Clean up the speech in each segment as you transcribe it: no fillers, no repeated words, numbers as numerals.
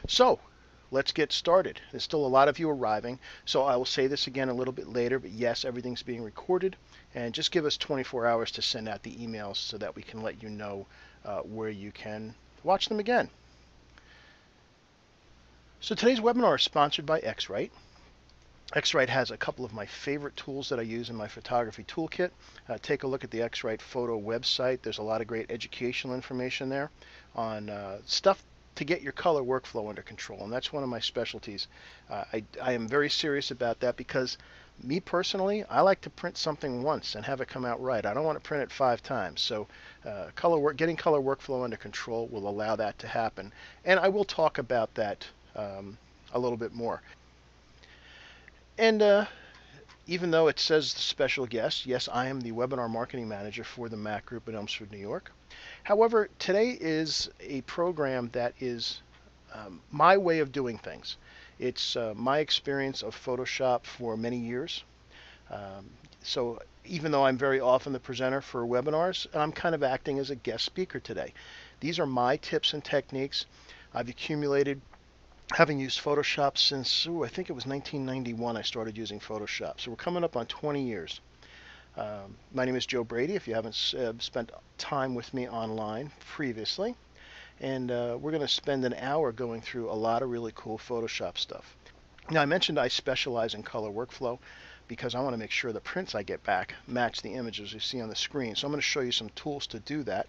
So let's get started. There's still a lot of you arriving, so I will say this again a little bit later, but yes, everything's being recorded, and just give us 24 hours to send out the emails so that we can let you know where you can watch them again. So today's webinar is sponsored by x-rite. X-rite has a couple of my favorite tools that I use in my photography toolkit. Take a look at the x-rite photo website. There's a lot of great educational information there on stuff to get your color workflow under control, and that's one of my specialties. I am very serious about that because me personally, I like to print something once and have it come out right. I don't want to print it 5 times. So getting color workflow under control will allow that to happen, and I will talk about that a little bit more. And even though it says special guest, yes, I am the webinar marketing manager for the Mac Group in Elmsford, New York. However, today is a program that is my way of doing things. It's my experience of Photoshop for many years. So even though I'm very often the presenter for webinars, I'm kind of acting as a guest speaker today. These are my tips and techniques I've accumulated having used Photoshop since, I think it was 1991 I started using Photoshop. So we're coming up on 20 years. My name is Joe Brady, if you haven't spent time with me online previously. And we're going to spend an hour going through a lot of really cool Photoshop stuff. Now, I mentioned I specialize in color workflow because I want to make sure the prints I get back match the images you see on the screen. So I'm going to show you some tools to do that.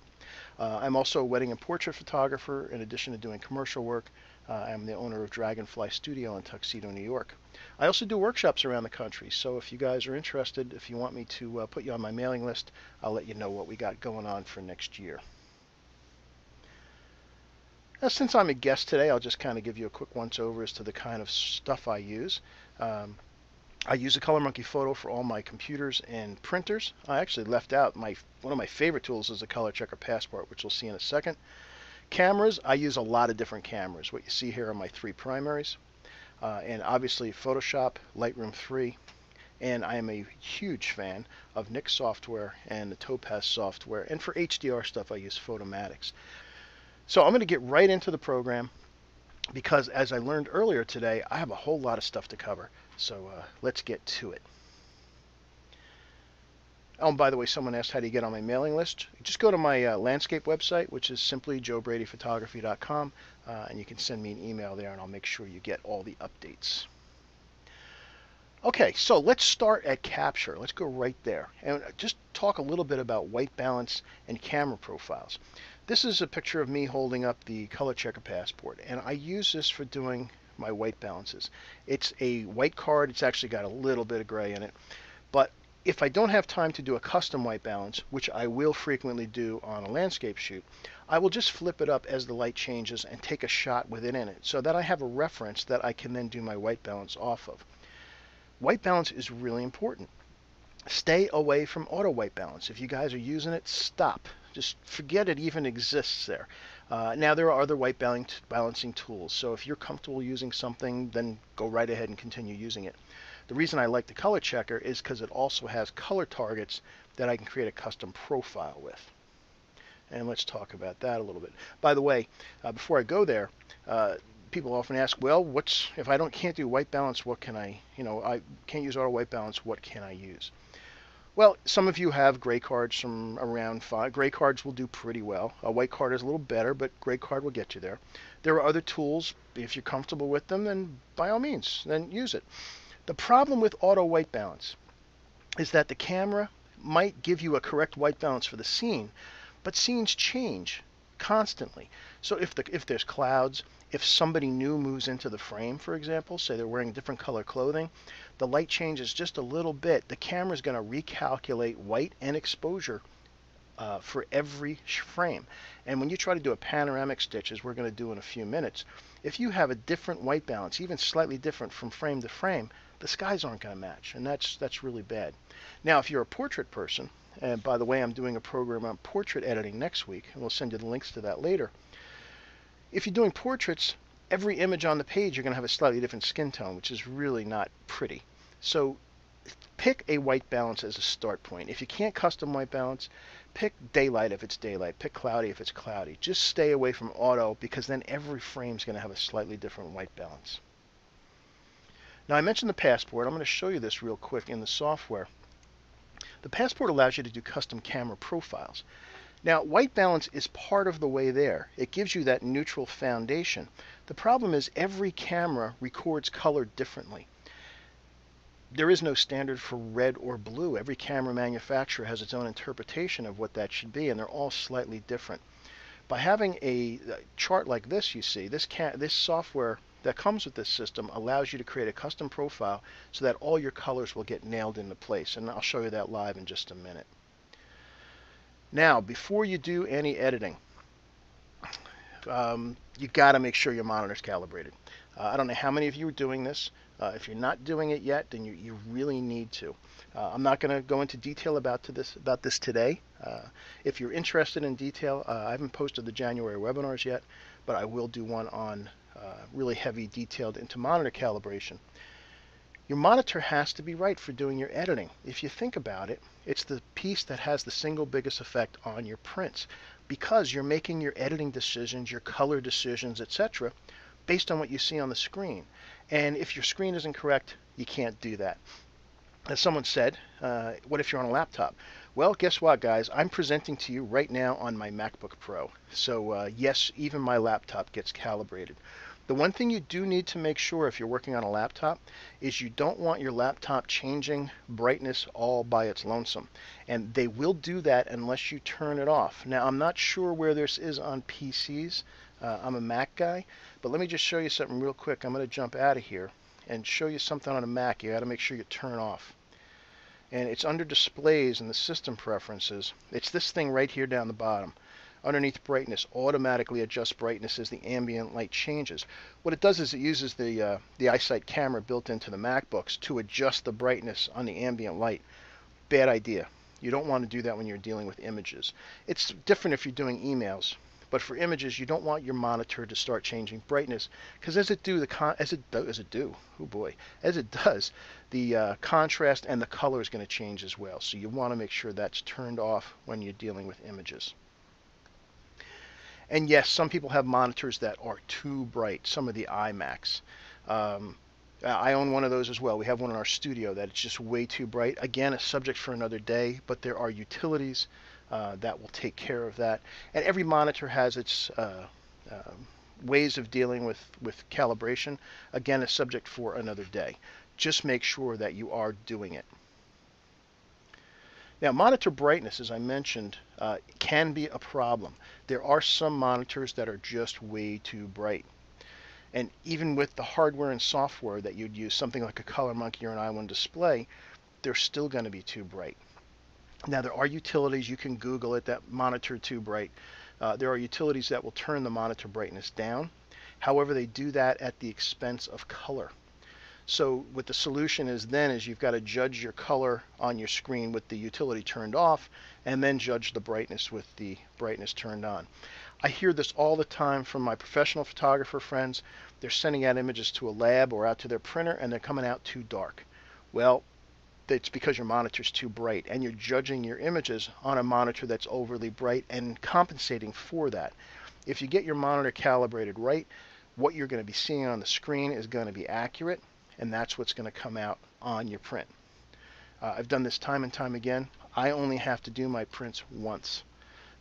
I'm also a wedding and portrait photographer in addition to doing commercial work. I'm the owner of Dragonfly Studio in Tuxedo, New York. I also do workshops around the country, so if you guys are interested, if you want me to put you on my mailing list, I'll let you know what we got going on for next year. Now, since I'm a guest today, I'll just kind of give you a quick once-over as to the kind of stuff I use. I use a Color Monkey Photo for all my computers and printers. I actually left out one of my favorite tools is the Color Checker Passport, which we'll see in a second. Cameras, I use a lot of different cameras. What you see here are my 3 primaries. And obviously Photoshop, Lightroom 3, and I am a huge fan of Nik software and the Topaz software. And for HDR stuff, I use Photomatics. So I'm going to get right into the program because, as I learned earlier today, I have a whole lot of stuff to cover. So let's get to it. Oh, and by the way, someone asked how do you get on my mailing list. Just go to my landscape website, which is simply joebradyphotography.com, and you can send me an email there, and I'll make sure you get all the updates. Okay, so let's start at capture. Let's go right there and just talk a little bit about white balance and camera profiles. This is a picture of me holding up the Color Checker Passport, and I use this for doing my white balances. It's a white card. It's actually got a little bit of gray in it, but if I don't have time to do a custom white balance, which I will frequently do on a landscape shoot, I will just flip it up as the light changes and take a shot with it in it so that I have a reference that I can then do my white balance off of. White balance is really important. Stay away from auto white balance. If you guys are using it, stop. Just forget it even exists there. Now there are other white balancing tools, so if you're comfortable using something, then go right ahead and continue using it. The reason I like the color checker is because it also has color targets that I can create a custom profile with. And let's talk about that a little bit. By the way, before I go there, people often ask, well, if I can't do white balance, what can I can't use auto white balance, what can I use? Well, some of you have gray cards from around 5. Gray cards will do pretty well. A white card is a little better, but gray card will get you there. There are other tools. If you're comfortable with them, then by all means, then use it. The problem with auto white balance is that the camera might give you a correct white balance for the scene, but scenes change constantly. So if there's clouds, if somebody new moves into the frame, for example, say they're wearing different color clothing, the light changes just a little bit, the camera is going to recalculate white and exposure for every frame. And when you try to do a panoramic stitch, as we're going to do in a few minutes, if you have a different white balance, even slightly different from frame to frame, the skies aren't going to match, and that's really bad. Now, if you're a portrait person, and by the way, I'm doing a program on portrait editing next week, and we'll send you the links to that later. If you're doing portraits, every image on the page you're going to have a slightly different skin tone, which is really not pretty. So pick a white balance as a start point. If you can't custom white balance, Pick daylight if it's daylight, pick cloudy if it's cloudy. Just stay away from auto, because then every frame is going to have a slightly different white balance. Now I mentioned the passport. I'm going to show you this real quick in the software. The passport allows you to do custom camera profiles. Now, white balance is part of the way there. It gives you that neutral foundation. The problem is every camera records color differently. There is no standard for red or blue. Every camera manufacturer has its own interpretation of what that should be, and they're all slightly different. By having a chart like this, you see, this software that comes with this system allows you to create a custom profile so that all your colors will get nailed into place, and I'll show you that live in just a minute. Now, before you do any editing, you got to make sure your monitor's calibrated. I don't know how many of you are doing this. If you're not doing it yet, then you really need to. I'm not going to go into detail about this today. If you're interested in detail, I haven't posted the January webinars yet, but I will do one on really heavy detailed into monitor calibration. Your monitor has to be right for doing your editing. If you think about it, it's the piece that has the single biggest effect on your prints, because you're making your editing decisions, your color decisions, etc., based on what you see on the screen. And if your screen isn't correct, you can't do that. As someone said, what if you're on a laptop? Well, guess what, guys? I'm presenting to you right now on my MacBook Pro. So yes, even my laptop gets calibrated. The one thing you do need to make sure if you're working on a laptop is you don't want your laptop changing brightness all by its lonesome. And they will do that unless you turn it off. Now, I'm not sure where this is on PCs. I'm a Mac guy, but let me just show you something real quick. I'm going to jump out of here and show you something on a Mac. You got to make sure you turn off. And it's under displays in the system preferences. It's this thing right here down the bottom. Underneath brightness, automatically adjust brightness as the ambient light changes. What it does is it uses the iSight camera built into the MacBooks to adjust the brightness on the ambient light. Bad idea. You don't want to do that when you're dealing with images. It's different if you're doing emails, but for images, you don't want your monitor to start changing brightness, because as it does, the contrast and the color is going to change as well. So you want to make sure that's turned off when you're dealing with images. And yes, some people have monitors that are too bright, some of the iMacs. I own one of those as well. We have one in our studio that it's just way too bright. Again, a subject for another day, but there are utilities that will take care of that. And every monitor has its ways of dealing with calibration. Again, a subject for another day. Just make sure that you are doing it. Now, monitor brightness, as I mentioned, can be a problem. There are some monitors that are just way too bright. And even with the hardware and software that you'd use, something like a Color Monkey or an i1 display, they're still going to be too bright. Now, there are utilities, you can Google it, that monitor too bright. There are utilities that will turn the monitor brightness down. However, they do that at the expense of color. So what the solution is then is you've got to judge your color on your screen with the utility turned off, and then judge the brightness with the brightness turned on. I hear this all the time from my professional photographer friends. They're sending out images to a lab or out to their printer, and they're coming out too dark. Well, it's because your monitor's too bright, and you're judging your images on a monitor that's overly bright and compensating for that. If you get your monitor calibrated right, what you're going to be seeing on the screen is going to be accurate, and that's what's going to come out on your print. I've done this time and time again. I only have to do my prints once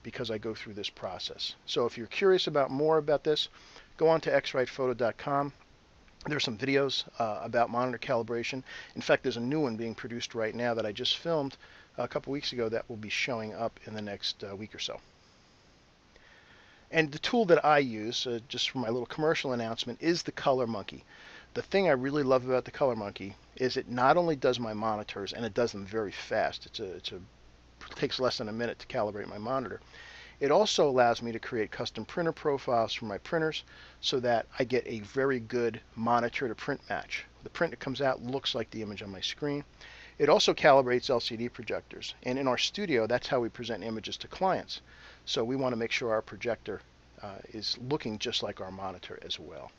because I go through this process. So if you're curious about more about this, go on to x-ritephoto.com. There are some videos about monitor calibration. In fact, there's a new one being produced right now that I just filmed a couple weeks ago that will be showing up in the next week or so. And the tool that I use, just for my little commercial announcement, is the Color Monkey. The thing I really love about the Color Monkey is it not only does my monitors, and it does them very fast. It takes less than a minute to calibrate my monitor. It also allows me to create custom printer profiles for my printers so that I get a very good monitor to print match. The print that comes out looks like the image on my screen. It also calibrates LCD projectors. And in our studio, that's how we present images to clients. So we want to make sure our projector is looking just like our monitor as well.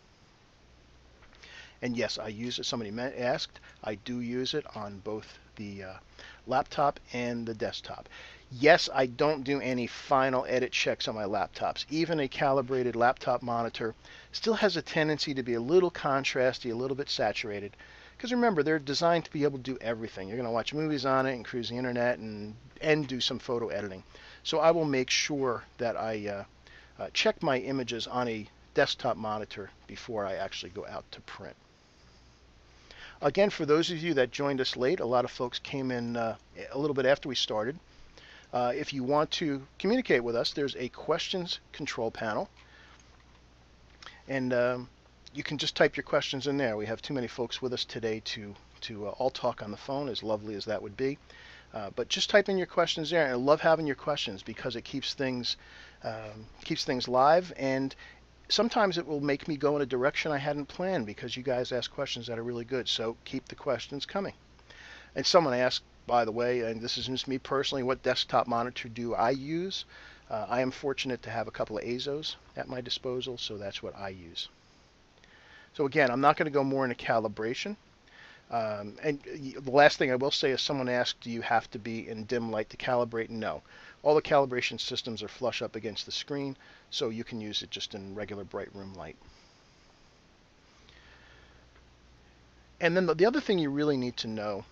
And yes, I use it. Somebody asked. I do use it on both the laptop and the desktop. Yes, I don't do any final edit checks on my laptops. Even a calibrated laptop monitor still has a tendency to be a little contrasty, a little bit saturated. Because remember, they're designed to be able to do everything. You're going to watch movies on it and cruise the internet and do some photo editing. So I will make sure that I check my images on a desktop monitor before I actually go out to print. Again, for those of you that joined us late, a lot of folks came in a little bit after we started. If you want to communicate with us, there's a questions control panel, and you can just type your questions in there. We have too many folks with us today to all talk on the phone, as lovely as that would be. But just type in your questions there, and I love having your questions because it keeps things live, and sometimes it will make me go in a direction I hadn't planned because you guys ask questions that are really good. So keep the questions coming. And someone asked, by the way, and this is just me personally, what desktop monitor do I use? I am fortunate to have a couple of AZOs at my disposal, so that's what I use. So again, I'm not going to go more into calibration. And the last thing I will say is someone asked, do you have to be in dim light to calibrate? No. All the calibration systems are flush up against the screen, so you can use it just in regular bright room light. And then the other thing you really need to know,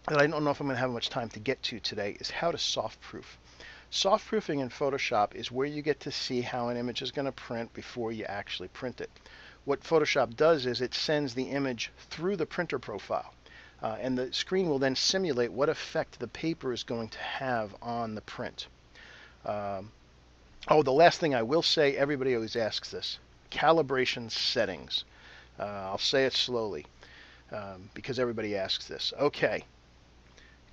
and I don't know if I'm going to have much time to get to today, is how to soft-proof. Soft-proofing in Photoshop is where you get to see how an image is going to print before you actually print it. What Photoshop does is it sends the image through the printer profile, and the screen will then simulate what effect the paper is going to have on the print. The last thing I will say, everybody always asks this, calibration settings. I'll say it slowly because everybody asks this. Okay.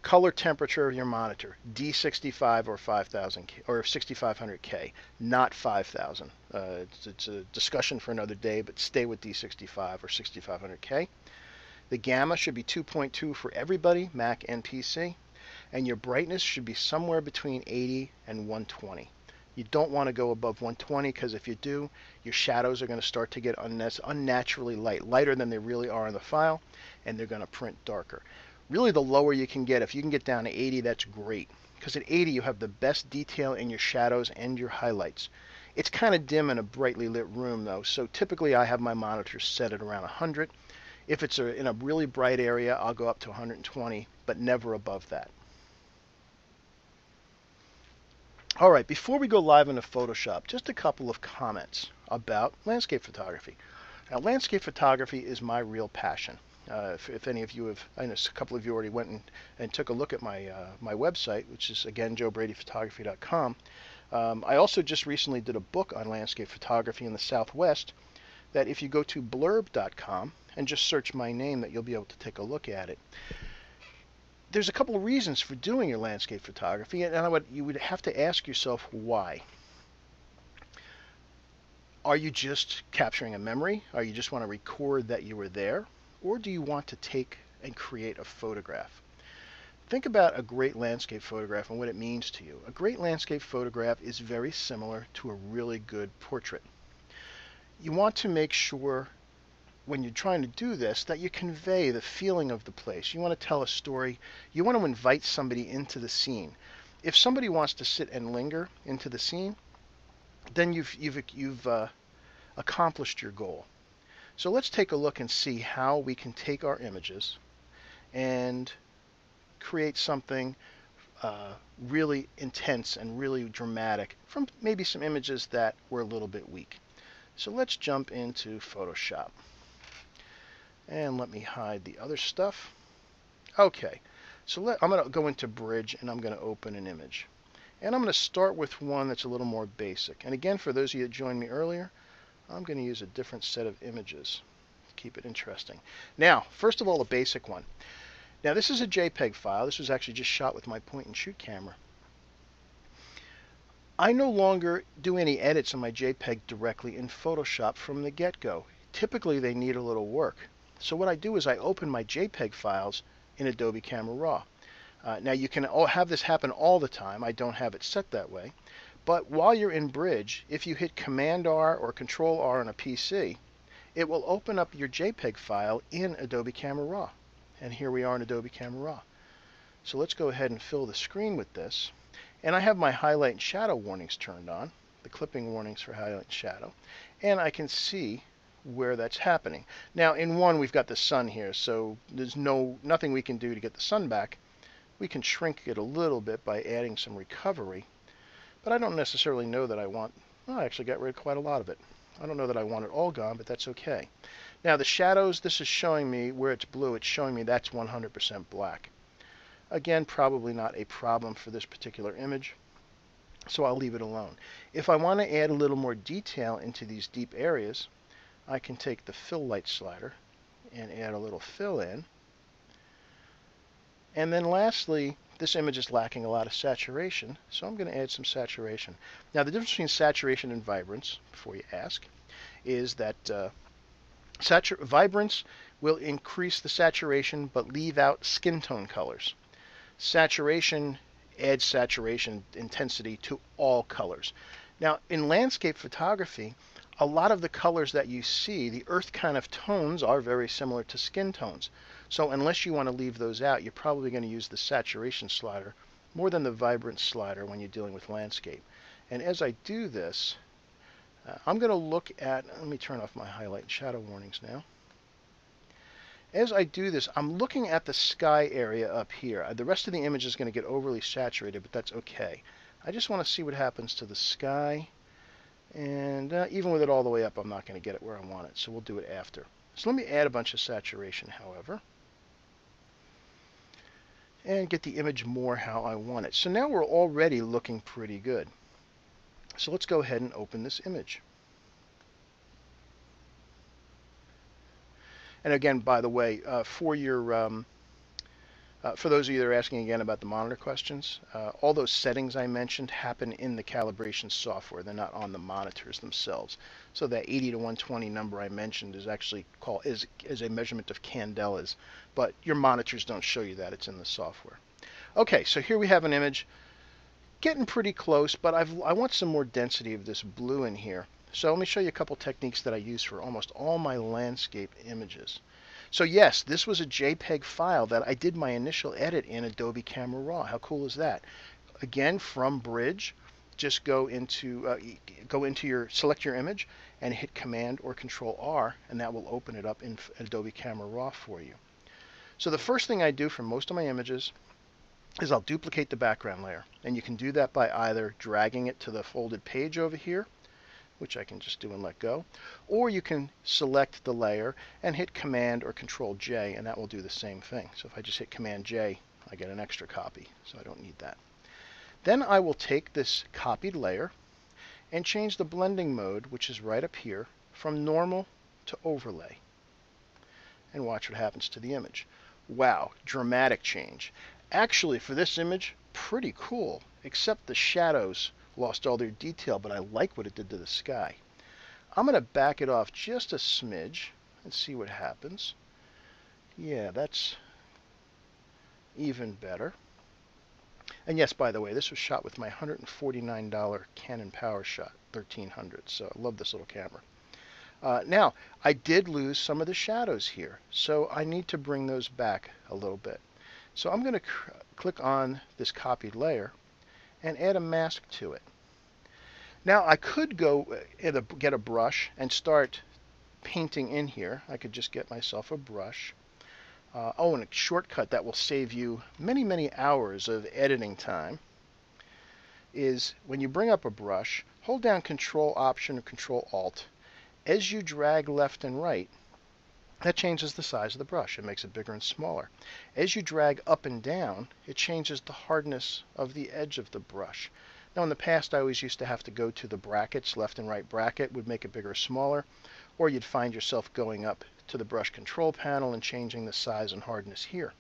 Color temperature of your monitor, D65 or 5000 or 6500K, not 5000. It's a discussion for another day, but stay with D65 or 6500K. The gamma should be 2.2 for everybody, Mac and PC, and your brightness should be somewhere between 80 and 120. You don't want to go above 120 because if you do, your shadows are going to start to get unnaturally lighter than they really are in the file, and they're going to print darker. Really, the lower you can get, if you can get down to 80, that's great. Because at 80, you have the best detail in your shadows and your highlights. It's kind of dim in a brightly lit room, though, so typically I have my monitors set at around 100. If it's in a really bright area, I'll go up to 120, but never above that. All right, before we go live into Photoshop, just a couple of comments about landscape photography. Now, landscape photography is my real passion. If any of you have, I know a couple of you already went and took a look at my my website, which is again joebradyphotography.com. I also just recently did a book on landscape photography in the Southwest that if you go to blurb.com and just search my name, that you'll be able to take a look at it. There's a couple of reasons for doing your landscape photography, and you would have to ask yourself why. Are you just capturing a memory? Are you just want to record that you were there? Or do you want to take and create a photograph? Think about a great landscape photograph and what it means to you. A great landscape photograph is very similar to a really good portrait. You want to make sure when you're trying to do this that you convey the feeling of the place. You want to tell a story. You want to invite somebody into the scene. If somebody wants to sit and linger into the scene, then you've accomplished your goal. So let's take a look and see how we can take our images and create something really intense and really dramatic from maybe some images that were a little bit weak. So let's jump into Photoshop. And let me hide the other stuff. Okay, so I'm going to go into Bridge and I'm going to open an image. And I'm going to start with one that's a little more basic. And again, for those of you that joined me earlier, I'm going to use a different set of images to keep it interesting. Now, first of all, a basic one. Now, this is a JPEG file. This was actually just shot with my point-and-shoot camera. I no longer do any edits on my JPEG directly in Photoshop from the get-go. Typically, they need a little work. So what I do is I open my JPEG files in Adobe Camera Raw. Now, you can have this happen all the time. I don't have it set that way. But while you're in Bridge, if you hit Command-R or Control-R on a PC, it will open up your JPEG file in Adobe Camera Raw. And here we are in Adobe Camera Raw. So let's go ahead and fill the screen with this. And I have my highlight and shadow warnings turned on, the clipping warnings for highlight and shadow, and I can see where that's happening. Now in one we've got the sun here, so there's nothing we can do to get the sun back. We can shrink it a little bit by adding some recovery, but I don't necessarily know that I want, well, I actually got rid of quite a lot of it. I don't know that I want it all gone, but that's okay. Now the shadows, this is showing me where it's blue, it's showing me that's 100% black. Again, probably not a problem for this particular image, so I'll leave it alone. If I want to add a little more detail into these deep areas, I can take the fill light slider and add a little fill in. And then lastly, this image is lacking a lot of saturation, so I'm going to add some saturation. Now the difference between saturation and vibrance, before you ask, is that vibrance will increase the saturation but leave out skin tone colors. Saturation adds saturation intensity to all colors. Now in landscape photography, a lot of the colors that you see, the earth kind of tones, are very similar to skin tones. So unless you want to leave those out, you're probably going to use the saturation slider more than the vibrance slider when you're dealing with landscape. And as I do this, I'm going to look at, let me turn off my highlight and shadow warnings now. As I do this, I'm looking at the sky area up here. The rest of the image is going to get overly saturated, but that's okay. I just want to see what happens to the sky. And even with it all the way up, I'm not going to get it where I want it, so we'll do it after. So let me add a bunch of saturation, however, and get the image more how I want it. So now we're already looking pretty good. So let's go ahead and open this image. And again, by the way, for those of you that are asking again about the monitor questions, all those settings I mentioned happen in the calibration software. They're not on the monitors themselves. So that 80 to 120 number I mentioned is actually is a measurement of candelas, but your monitors don't show you that. It's in the software. Okay, so here we have an image getting pretty close, but I want some more density of this blue in here. So let me show you a couple techniques that I use for almost all my landscape images. So yes, this was a JPEG file that I did my initial edit in Adobe Camera Raw. How cool is that? Again, from Bridge, just go into select your image and hit Command or Control R, and that will open it up in Adobe Camera Raw for you. So the first thing I do for most of my images is I'll duplicate the background layer, and you can do that by either dragging it to the folded page over here, which I can just do and let go, or you can select the layer and hit Command or Control J, and that will do the same thing. So if I just hit Command J, I get an extra copy, so I don't need that. Then I will take this copied layer and change the blending mode, which is right up here, from normal to overlay, and watch what happens to the image. Wow, dramatic change. Actually, for this image, pretty cool, except the shadows lost all their detail, but I like what it did to the sky. I'm going to back it off just a smidge and see what happens. Yeah, that's even better. And yes, by the way, this was shot with my $149 Canon PowerShot 1300, so I love this little camera. Now, I did lose some of the shadows here, so I need to bring those back a little bit. So I'm going to click on this copied layer and add a mask to it. Now I could go get a brush and start painting in here. I could just get myself a brush. And a shortcut that will save you many hours of editing time is when you bring up a brush, hold down Control Option or Control Alt. As you drag left and right, that changes the size of the brush. It makes it bigger and smaller. As you drag up and down, it changes the hardness of the edge of the brush. Now in the past I always used to have to go to the brackets, left and right bracket would make it bigger or smaller, or you'd find yourself going up to the brush control panel and changing the size and hardness here.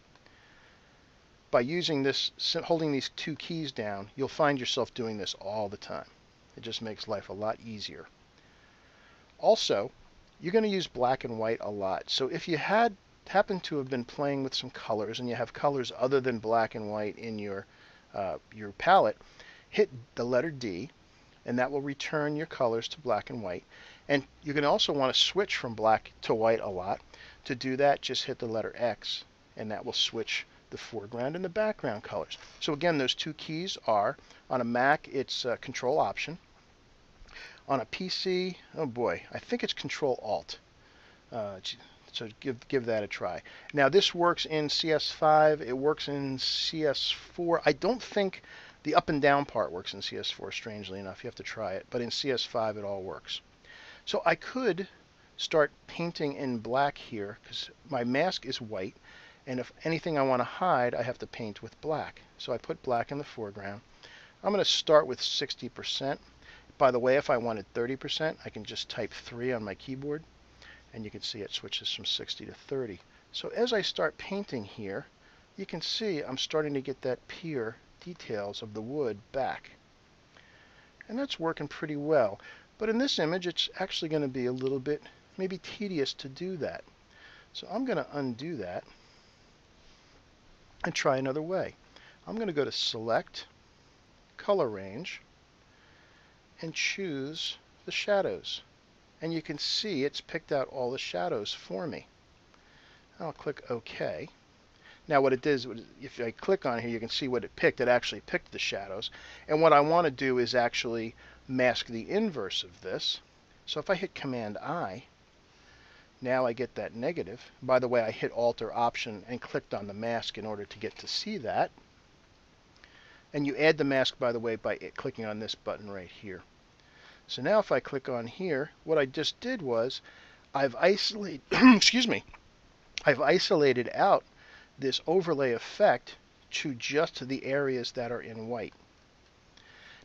By using this, holding these two keys down, you'll find yourself doing this all the time. It just makes life a lot easier. Also, you're going to use black and white a lot. So if you happen to have been playing with some colors and you have colors other than black and white in your palette, hit the letter D, and that will return your colors to black and white. And you're going to also want to switch from black to white a lot. To do that, just hit the letter X, and that will switch the foreground and the background colors. So again, those two keys are, on a Mac, it's Control Option. On a PC, oh boy, I think it's Control Alt. So give that a try. Now this works in CS5. It works in CS4. I don't think the up and down part works in CS4, strangely enough. You have to try it. But in CS5 it all works. So I could start painting in black here because my mask is white. And if anything I want to hide, I have to paint with black. So I put black in the foreground. I'm going to start with 60%. By the way, if I wanted 30%, I can just type 3 on my keyboard. And you can see it switches from 60 to 30. So as I start painting here, you can see I'm starting to get that pier details of the wood back. And that's working pretty well. But in this image, it's actually going to be a little bit maybe tedious to do that. So I'm going to undo that and try another way. I'm going to go to Select, Color Range, and choose the shadows. And you can see it's picked out all the shadows for me. I'll click OK. Now what it does, if I click on here, you can see what it picked. It actually picked the shadows. And what I want to do is actually mask the inverse of this. So if I hit Command I, now I get that negative. By the way, I hit Alt or Option and clicked on the mask in order to get to see that. And you add the mask, by the way, by clicking on this button right here. So now if I click on here, what I just did was I've isolated, excuse me, I've isolated out this overlay effect to just the areas that are in white.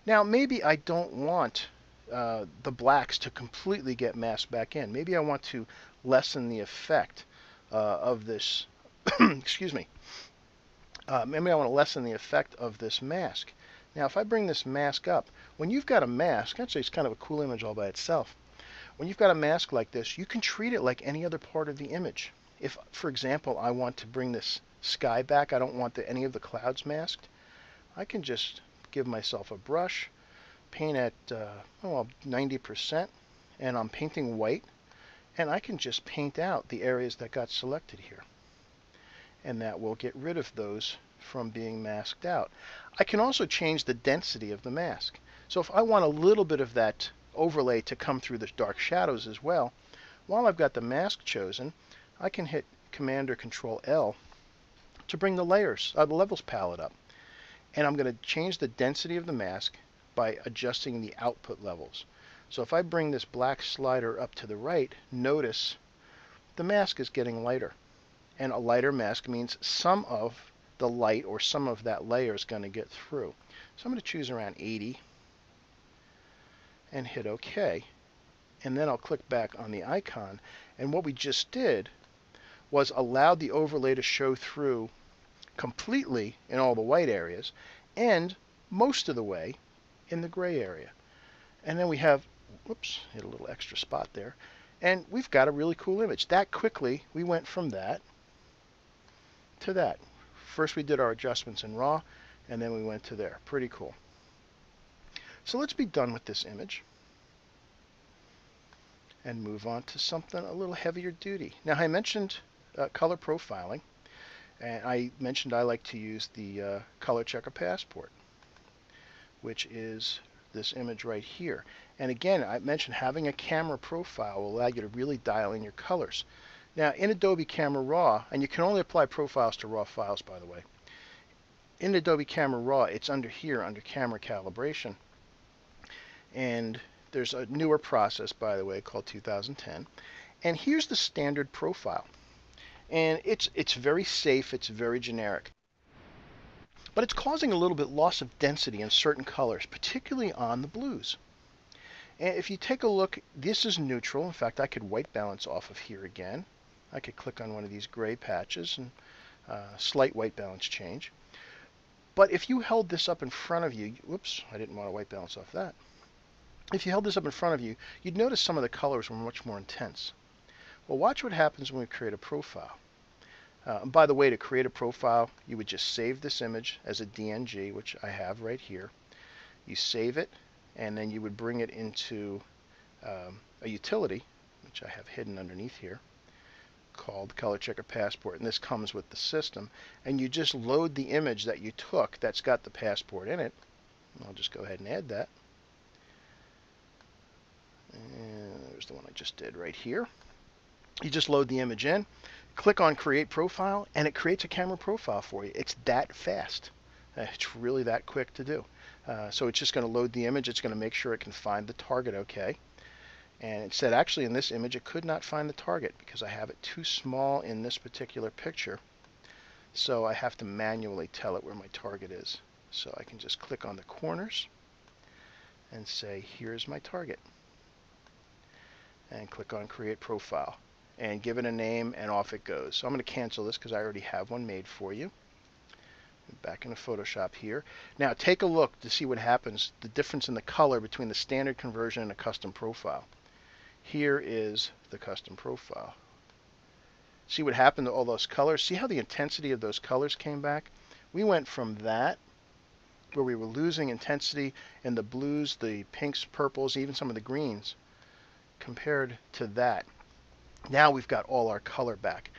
Now maybe I don't want the blacks to completely get masked back in. Maybe I want to lessen the effect of this, excuse me, maybe I want to lessen the effect of this mask. Now if I bring this mask up, when you've got a mask, actually it's kind of a cool image all by itself. When you've got a mask like this, you can treat it like any other part of the image. If, for example, I want to bring this sky back, I don't want any of the clouds masked, I can just give myself a brush, paint at 90%, and I'm painting white, and I can just paint out the areas that got selected here. And that will get rid of those from being masked out. I can also change the density of the mask. So if I want a little bit of that overlay to come through the dark shadows as well, while I've got the mask chosen, I can hit Command or Control L to bring the levels palette up. And I'm going to change the density of the mask by adjusting the output levels. So if I bring this black slider up to the right, notice the mask is getting lighter. And a lighter mask means some of the light or some of that layer is going to get through. So I'm going to choose around 80 and hit OK. And then I'll click back on the icon. And what we just did was allowed the overlay to show through completely in all the white areas and most of the way in the gray area. And then we have, whoops, hit a little extra spot there. And we've got a really cool image. That quickly, we went from that to that. First we did our adjustments in RAW, and then we went to there. Pretty cool. So let's be done with this image and move on to something a little heavier duty. Now I mentioned color profiling, and I mentioned I like to use the Color Checker Passport, which is this image right here. And again, I mentioned having a camera profile will allow you to really dial in your colors. Now in Adobe Camera Raw, and you can only apply profiles to RAW files, by the way. In Adobe Camera Raw, it's under here, under Camera Calibration. And there's a newer process, by the way, called 2010. And here's the standard profile. And it's very safe, it's very generic. But it's causing a little bit loss of density in certain colors, particularly on the blues. And if you take a look, this is neutral. In fact, I could white balance off of here again. I could click on one of these gray patches and slight white balance change. But if you held this up in front of you, whoops, I didn't want to white balance off that. If you held this up in front of you, you'd notice some of the colors were much more intense. Well, watch what happens when we create a profile. And by the way, to create a profile, you would just save this image as a DNG, which I have right here. You save it, and then you would bring it into a utility, which I have hidden underneath here. called Color Checker Passport, and this comes with the system. And you just load the image that you took that's got the passport in it. I'll just go ahead and add that. And there's the one I just did right here. You just load the image in, click on Create Profile, and it creates a camera profile for you. It's that fast. It's really that quick to do. So it's just going to load the image. It's going to make sure it can find the target okay. And it said actually in this image it could not find the target because I have it too small in this particular picture. So I have to manually tell it where my target is. So I can just click on the corners and say, here's my target. And click on Create Profile. And give it a name, and off it goes. So I'm going to cancel this because I already have one made for you. Back into Photoshop here. Now take a look to see what happens, the difference in the color between the standard conversion and a custom profile. Here is the custom profile. See what happened to all those colors? See how the intensity of those colors came back? We went from that, where we were losing intensity in the blues, the pinks, purples, even some of the greens, compared to that. Now we've got all our color back.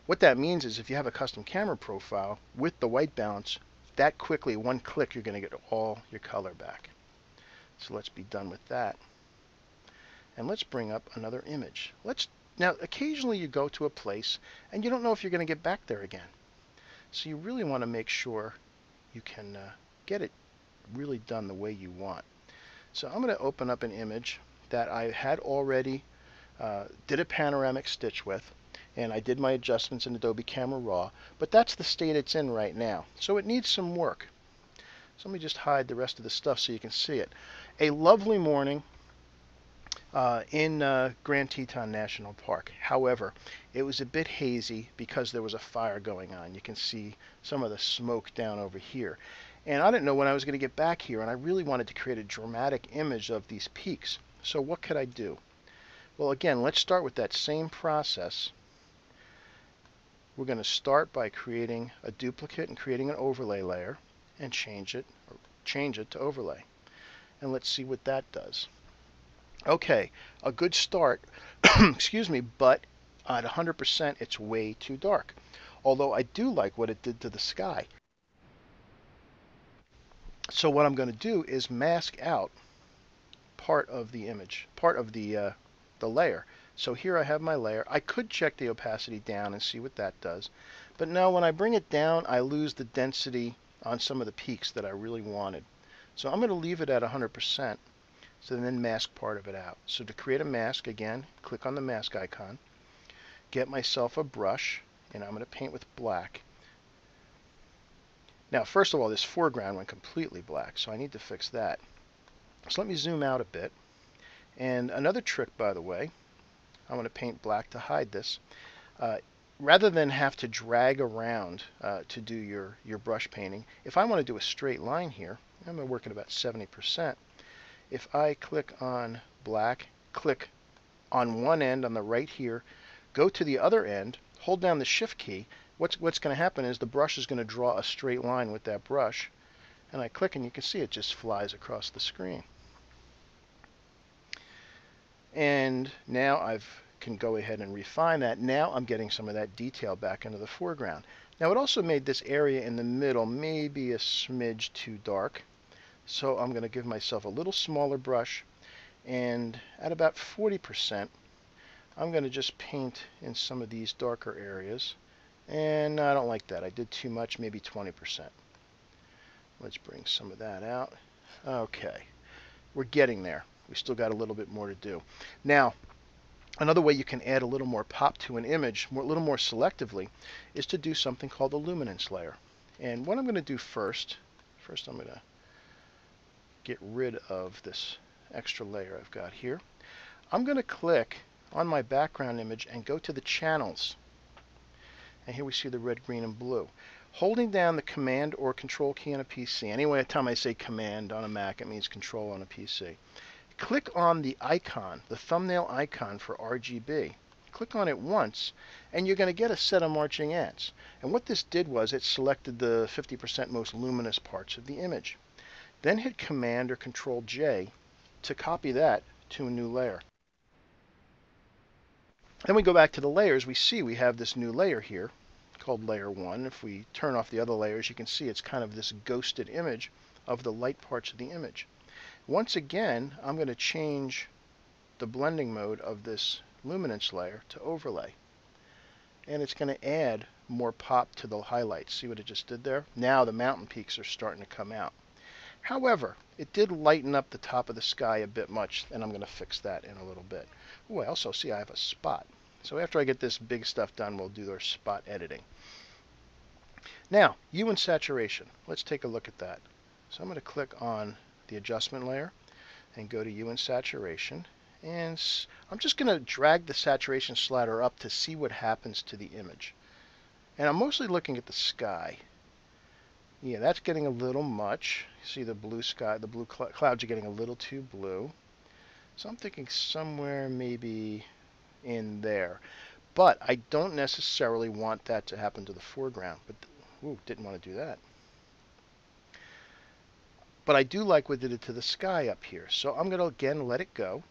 What that means is if you have a custom camera profile with the white balance, that quickly, one click, you're going to get all your color back. So let's be done with that. And let's bring up another image. Now occasionally you go to a place and you don't know if you're going to get back there again. So you really want to make sure you can get it really done the way you want. So I'm going to open up an image that I had already did a panoramic stitch with, and I did my adjustments in Adobe Camera Raw, but that's the state it's in right now. So it needs some work. So let me just hide the rest of the stuff so you can see it. A lovely morning in Grand Teton National Park. However, it was a bit hazy because there was a fire going on. You can see some of the smoke down over here. And I didn't know when I was going to get back here, and I really wanted to create a dramatic image of these peaks. So what could I do? Well, again, let's start with that same process. We're going to start by creating a duplicate and creating an overlay layer and change it to overlay. And let's see what that does. Okay, a good start, excuse me, but at 100% it's way too dark. Although I do like what it did to the sky. So what I'm going to do is mask out part of the image, part of the layer. So here I have my layer. I could check the opacity down and see what that does. But now when I bring it down, I lose the density on some of the peaks that I really wanted. So I'm going to leave it at 100%, so then mask part of it out. So to create a mask, again, click on the mask icon, get myself a brush, and I'm going to paint with black. Now, first of all, this foreground went completely black, so I need to fix that. So let me zoom out a bit. And another trick, by the way, I'm going to paint black to hide this. Rather than have to drag around to do your brush painting, if I want to do a straight line here, I'm going to work at about 70%. If I click on black, click on one end on the right here, go to the other end, hold down the Shift key, what's going to happen is the brush is going to draw a straight line with that brush. And I click and you can see it just flies across the screen. And now I can go ahead and refine that. Now I'm getting some of that detail back into the foreground. Now it also made this area in the middle maybe a smidge too dark. So I'm going to give myself a little smaller brush, and at about 40% I'm going to just paint in some of these darker areas. And I don't like that. I did too much, maybe 20%. Let's bring some of that out. Okay, we're getting there. We still got a little bit more to do. Now, another way you can add a little more pop to an image, a little more selectively, is to do something called a luminance layer. And what I'm going to do first I'm going to get rid of this extra layer I've got here. I'm going to click on my background image and go to the channels. And here we see the red, green, and blue. Holding down the Command or Control key on a PC, any time I say Command on a Mac, it means Control on a PC. Click on the icon, the thumbnail icon for RGB. Click on it once, and you're going to get a set of marching ants. And what this did was it selected the 50% most luminous parts of the image. Then hit Command or Control J to copy that to a new layer. Then we go back to the layers. We see we have this new layer here called layer 1. If we turn off the other layers, you can see it's kind of this ghosted image of the light parts of the image. Once again, I'm going to change the blending mode of this luminance layer to overlay. And it's going to add more pop to the highlights. See what it just did there? Now the mountain peaks are starting to come out. However, it did lighten up the top of the sky a bit much, and I'm going to fix that in a little bit. Ooh, I also see I have a spot. So after I get this big stuff done, we'll do our spot editing. Now, hue and saturation. Let's take a look at that. So I'm going to click on the adjustment layer and go to hue and saturation. And I'm just going to drag the saturation slider up to see what happens to the image. And I'm mostly looking at the sky. Yeah, that's getting a little much. You see the blue sky, the blue clouds are getting a little too blue. So I'm thinking somewhere maybe in there. But I don't necessarily want that to happen to the foreground. But ooh, didn't want to do that. But I do like what it did to the sky up here. So I'm going to again let it go.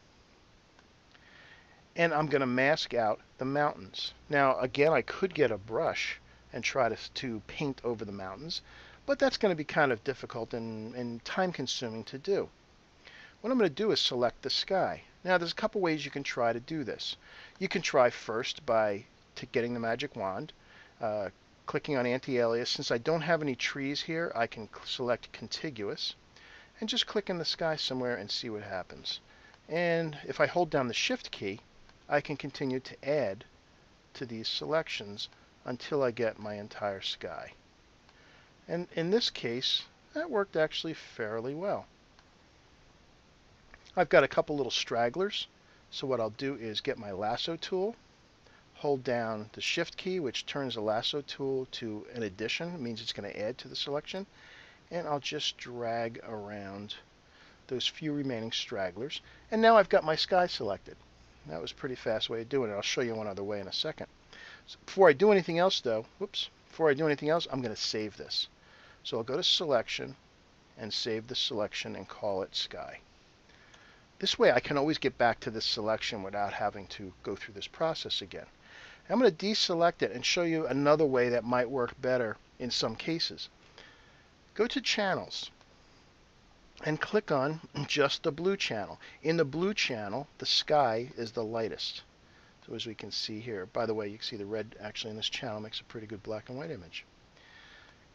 And I'm going to mask out the mountains. Now again, I could get a brush and try to paint over the mountains, but that's going to be kind of difficult and time consuming to do. What I'm going to do is select the sky. Now there's a couple ways you can try to do this. You can try first by getting the magic wand, clicking on anti-alias. Since I don't have any trees here, I can select contiguous and just click in the sky somewhere and see what happens. And if I hold down the shift key, I can continue to add to these selections until I get my entire sky. And in this case, that worked actually fairly well. I've got a couple little stragglers, so what I'll do is get my lasso tool, hold down the shift key, which turns the lasso tool to an addition. It means it's going to add to the selection, and I'll just drag around those few remaining stragglers, and now I've got my sky selected. That was a pretty fast way of doing it. I'll show you one other way in a second. So before I do anything else though, I'm going to save this. So I'll go to selection and save the selection and call it sky. This way I can always get back to this selection without having to go through this process again. I'm going to deselect it and show you another way that might work better in some cases. Go to channels and click on just the blue channel. In the blue channel, the sky is the lightest. So as we can see here, by the way, you can see the red actually in this channel makes a pretty good black and white image.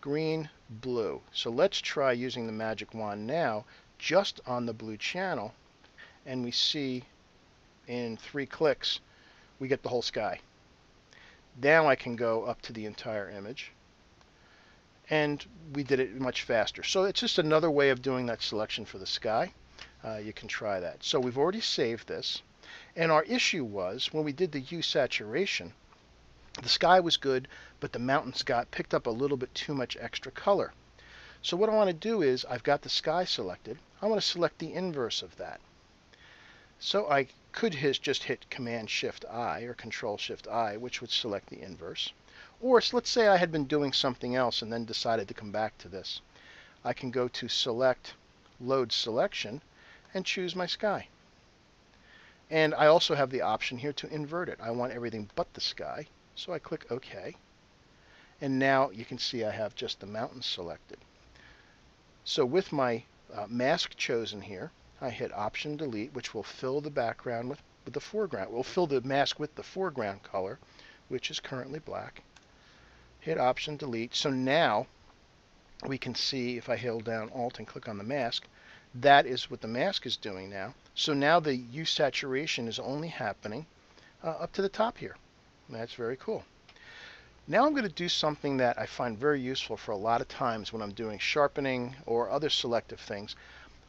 Green, blue. So let's try using the magic wand now just on the blue channel, and we see in 3 clicks we get the whole sky. Now I can go up to the entire image, and we did it much faster. So it's just another way of doing that selection for the sky. You can try that. So we've already saved this, and our issue was when we did the hue saturation, the sky was good, but the mountains picked up a little bit too much extra color. So what I want to do is, I've got the sky selected. I want to select the inverse of that. So I could just hit Command-Shift-I or Control-Shift-I, which would select the inverse. Or let's say I had been doing something else and then decided to come back to this. I can go to Select, Load Selection, and choose my sky. And I also have the option here to invert it. I want everything but the sky, so I click OK. And now you can see I have just the mountains selected. So with my mask chosen here, I hit Option Delete, which will fill the background with the foreground. We'll fill the mask with the foreground color, which is currently black. Hit Option Delete. So now we can see, if I hold down Alt and click on the mask, that is what the mask is doing now. So now the hue saturation is only happening up to the top here. That's very cool. Now I'm going to do something that I find very useful for a lot of times when I'm doing sharpening or other selective things.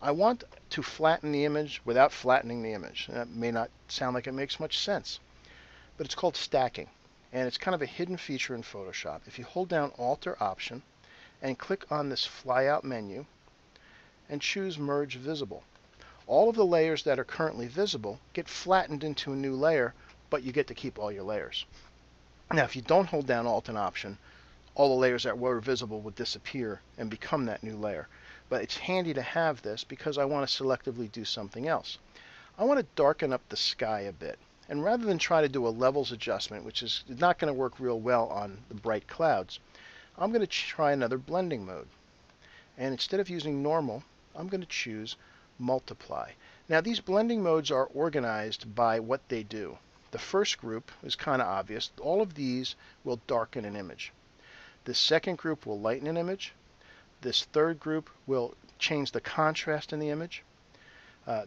I want to flatten the image without flattening the image. That may not sound like it makes much sense, but it's called stacking, and it's kind of a hidden feature in Photoshop. If you hold down Alt or Option and click on this flyout menu and choose Merge Visible, all of the layers that are currently visible get flattened into a new layer, but you get to keep all your layers. Now if you don't hold down Alt and Option, all the layers that were visible would disappear and become that new layer. But it's handy to have this because I want to selectively do something else. I want to darken up the sky a bit. And rather than try to do a levels adjustment, which is not going to work real well on the bright clouds, I'm going to try another blending mode. And instead of using normal, I'm going to choose multiply. Now these blending modes are organized by what they do. The first group is kind of obvious. All of these will darken an image. The second group will lighten an image. This third group will change the contrast in the image.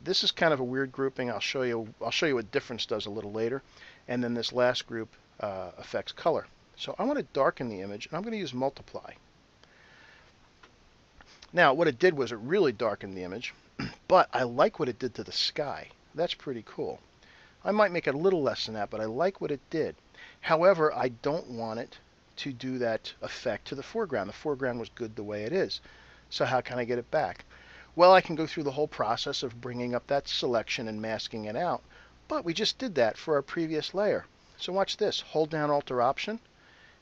This is kind of a weird grouping. I'll show you what difference does a little later. And then this last group affects color. So I want to darken the image, and I'm going to use multiply. Now what it did was it really darkened the image, but I like what it did to the sky. That's pretty cool. I might make it a little less than that, but I like what it did. However, I don't want it to do that effect to the foreground. The foreground was good the way it is. So how can I get it back? Well, I can go through the whole process of bringing up that selection and masking it out, but we just did that for our previous layer. So watch this. Hold down Alt-Option,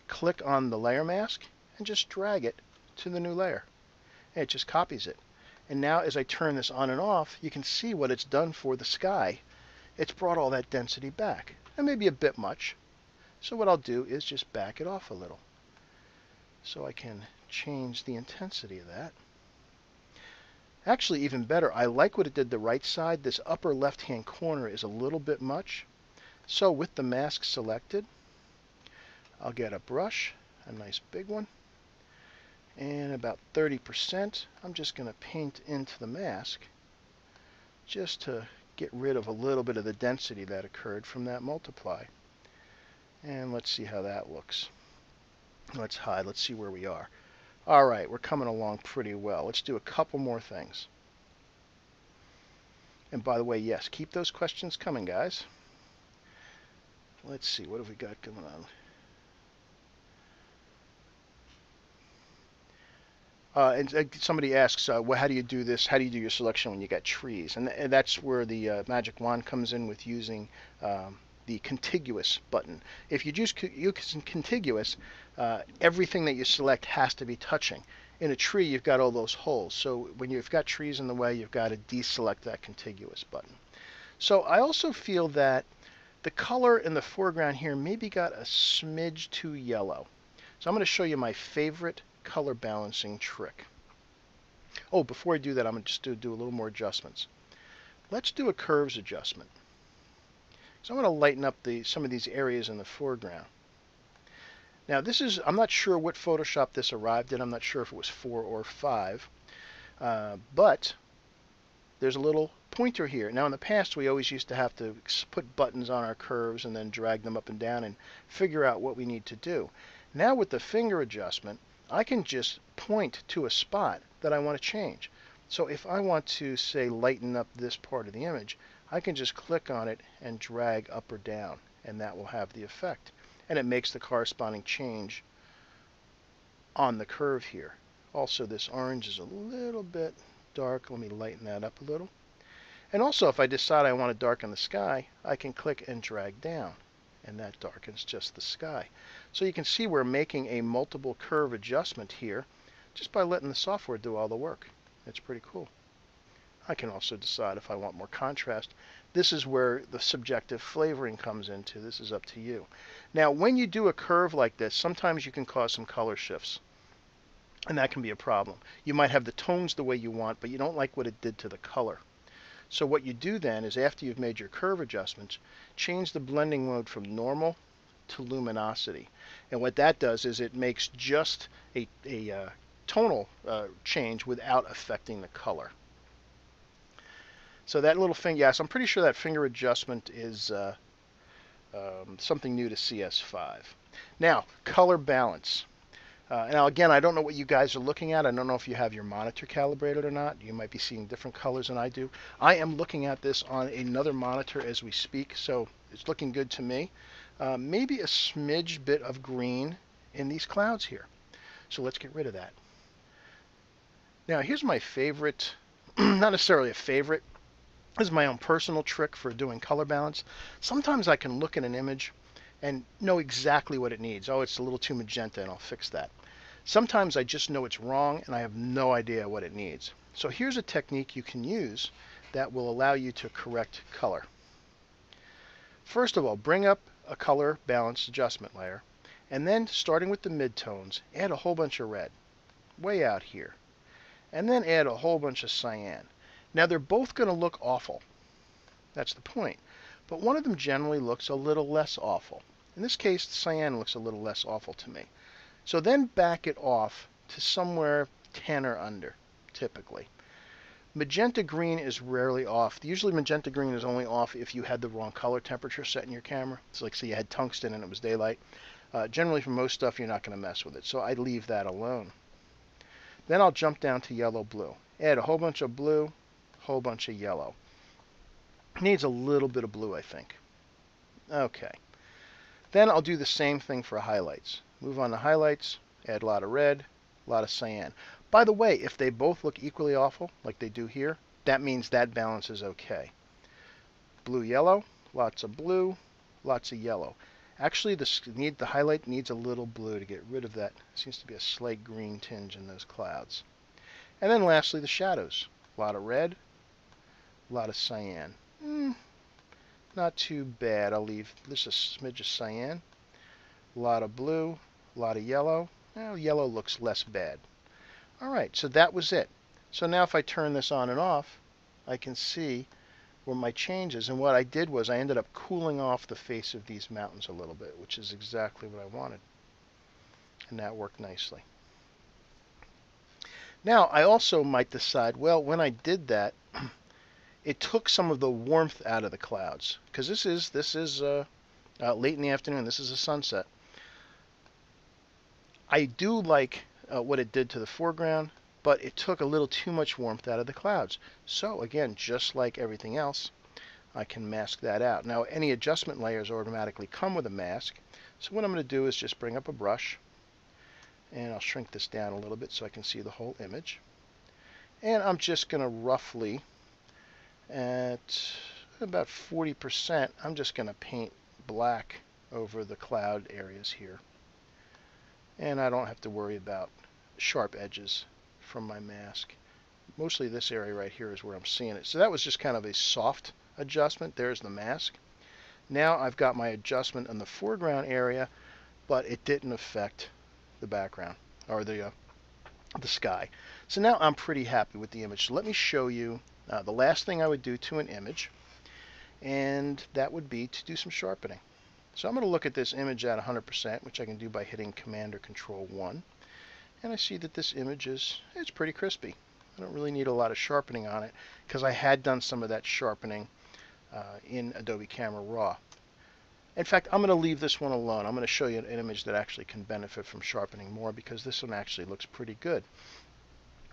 click on the layer mask, and just drag it to the new layer. And it just copies it. And now as I turn this on and off, you can see what it's done for the sky. It's brought all that density back, and maybe a bit much. So what I'll do is just back it off a little. So I can change the intensity of that. Actually, even better, I like what it did the right side. This upper left-hand corner is a little bit much. So with the mask selected, I'll get a brush, a nice big one, and about 30%. I'm just going to paint into the mask just to get rid of a little bit of the density that occurred from that multiply. And let's see how that looks. Let's hide. Let's see where we are. All right, we're coming along pretty well. Let's do a couple more things. And by the way, yes, keep those questions coming, guys. Let's see, what have we got going on? And somebody asks, well, how do you do this? How do you do your selection when you got trees? And that's where the magic wand comes in with using the contiguous button. If you use contiguous, everything that you select has to be touching. In a tree, you've got all those holes. So when you've got trees in the way, you've got to deselect that contiguous button. So I also feel that the color in the foreground here maybe got a smidge too yellow. So I'm going to show you my favorite color balancing trick. Oh, before I do that, I'm going to just do a little more adjustments. Let's do a curves adjustment. So I'm going to lighten up some of these areas in the foreground. Now this is, I'm not sure what Photoshop this arrived in. I'm not sure if it was 4 or 5. But there's a little pointer here. Now in the past we always used to have to put buttons on our curves and then drag them up and down and figure out what we need to do. Now with the finger adjustment, I can just point to a spot that I want to change. So if I want to, say, lighten up this part of the image, I can just click on it and drag up or down, and that will have the effect. And it makes the corresponding change on the curve here. Also, this orange is a little bit dark. Let me lighten that up a little. And also, if I decide I want to darken the sky, I can click and drag down, and that darkens just the sky. So you can see we're making a multiple curve adjustment here just by letting the software do all the work. It's pretty cool. I can also decide if I want more contrast. This is where the subjective flavoring comes into. This is up to you. Now, when you do a curve like this, sometimes you can cause some color shifts, and that can be a problem. You might have the tones the way you want, but you don't like what it did to the color. So what you do then is, after you've made your curve adjustments, change the blending mode from normal to luminosity. And what that does is it makes just a tonal change without affecting the color. So that little finger, yes, I'm pretty sure that finger adjustment is something new to CS5. Now, color balance. Now again, I don't know what you guys are looking at. I don't know if you have your monitor calibrated or not. You might be seeing different colors than I do. I am looking at this on another monitor as we speak, so it's looking good to me. Maybe a smidge bit of green in these clouds here. So let's get rid of that. Now here's my favorite, not necessarily a favorite, this is my own personal trick for doing color balance. Sometimes I can look at an image and know exactly what it needs. Oh, it's a little too magenta, and I'll fix that. Sometimes I just know it's wrong and I have no idea what it needs. So here's a technique you can use that will allow you to correct color. First of all, bring up a color balance adjustment layer, and then starting with the midtones, add a whole bunch of red, way out here, and then add a whole bunch of cyan. Now they're both going to look awful. That's the point. But one of them generally looks a little less awful. In this case, the cyan looks a little less awful to me. So then back it off to somewhere 10 or under, typically. Magenta green is rarely off. Usually magenta green is only off if you had the wrong color temperature set in your camera. So like say you had tungsten and it was daylight. Generally for most stuff you're not going to mess with it. So I'd leave that alone. Then I'll jump down to yellow blue. Add a whole bunch of blue, whole bunch of yellow. Needs a little bit of blue, I think. Okay. Then I'll do the same thing for highlights. Move on to highlights, add a lot of red, a lot of cyan. By the way, if they both look equally awful, like they do here, that means that balance is okay. Blue, yellow, lots of blue, lots of yellow. Actually, the highlight needs a little blue to get rid of that. Seems to be a slight green tinge in those clouds. And then lastly, the shadows. A lot of red, a lot of cyan. Not too bad. I'll leave just a smidge of cyan. A lot of blue, a lot of yellow. Well, yellow looks less bad. Alright, so that was it. So now if I turn this on and off, I can see where my changes. And what I did was I ended up cooling off the face of these mountains a little bit, which is exactly what I wanted. And that worked nicely. Now, I also might decide, well, when I did that, it took some of the warmth out of the clouds. Because this is late in the afternoon. This is a sunset. I do like what it did to the foreground, but it took a little too much warmth out of the clouds. So again, just like everything else, I can mask that out. Now, any adjustment layers automatically come with a mask. So what I'm going to do is just bring up a brush, and I'll shrink this down a little bit so I can see the whole image. And I'm just going to roughly, at about 40%, I'm just going to paint black over the cloud areas here. And I don't have to worry about sharp edges from my mask. Mostly this area right here is where I'm seeing it. So that was just kind of a soft adjustment. There's the mask. Now I've got my adjustment in the foreground area, but it didn't affect the background or the sky. So now I'm pretty happy with the image. So let me show you the last thing I would do to an image, and that would be to do some sharpening. So I'm going to look at this image at 100%, which I can do by hitting Command or Control 1. And I see that this image it's pretty crispy. I don't really need a lot of sharpening on it because I had done some of that sharpening in Adobe Camera Raw. In fact, I'm going to leave this one alone. I'm going to show you an image that actually can benefit from sharpening more because this one actually looks pretty good.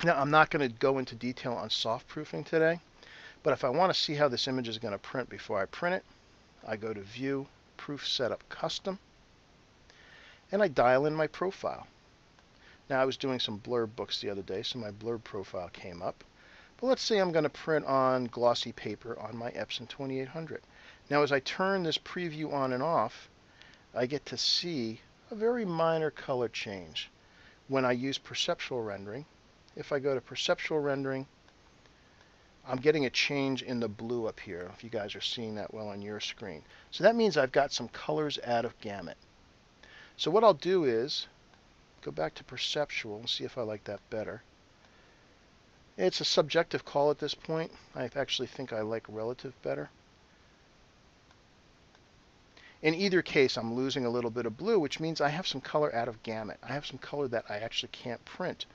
Now, I'm not going to go into detail on soft proofing today, but if I want to see how this image is going to print before I print it, I go to View, Proof Setup Custom, and I dial in my profile. Now I was doing some blurb books the other day, so my blurb profile came up. But let's say I'm going to print on glossy paper on my Epson 2800. Now as I turn this preview on and off, I get to see a very minor color change. When I use perceptual rendering, if I go to perceptual rendering, I'm getting a change in the blue up here, if you guys are seeing that well on your screen. So that means I've got some colors out of gamut. So what I'll do is go back to perceptual and see if I like that better. It's a subjective call at this point. I actually think I like relative better. In either case, I'm losing a little bit of blue, which means I have some color out of gamut. I have some color that I actually can't print.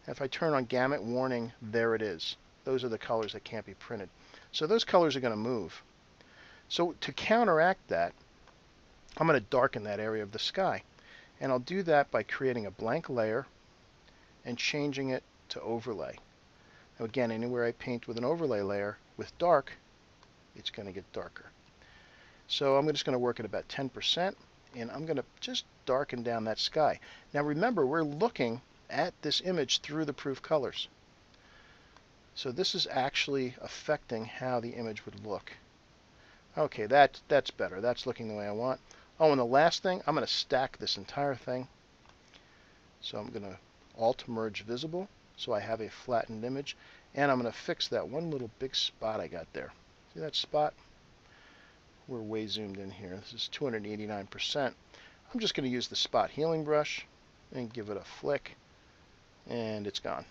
If I turn on gamut warning, there it is. Those are the colors that can't be printed. So those colors are going to move. So to counteract that, I'm going to darken that area of the sky. And I'll do that by creating a blank layer and changing it to overlay. Now again, anywhere I paint with an overlay layer with dark, it's going to get darker. So I'm just going to work at about 10%, and I'm going to just darken down that sky. Now remember, we're looking at this image through the proof colors. So this is actually affecting how the image would look. Okay, that's better. That's looking the way I want. Oh, and the last thing, I'm going to stack this entire thing. So I'm going to Alt Merge Visible, so I have a flattened image. And I'm going to fix that one little big spot I got there. See that spot? we're way zoomed in here. This is 289%. I'm just going to use the spot healing brush and give it a flick, and it's gone.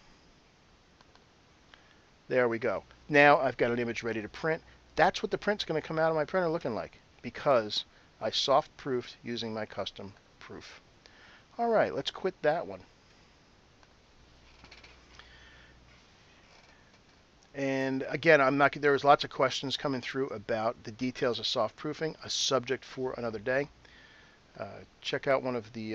There we go. Now I've got an image ready to print. That's what the print's going to come out of my printer looking like, because I soft proofed using my custom proof. All right, let's quit that one. And again, there was lots of questions coming through about the details of soft proofing, a subject for another day. Check out one of the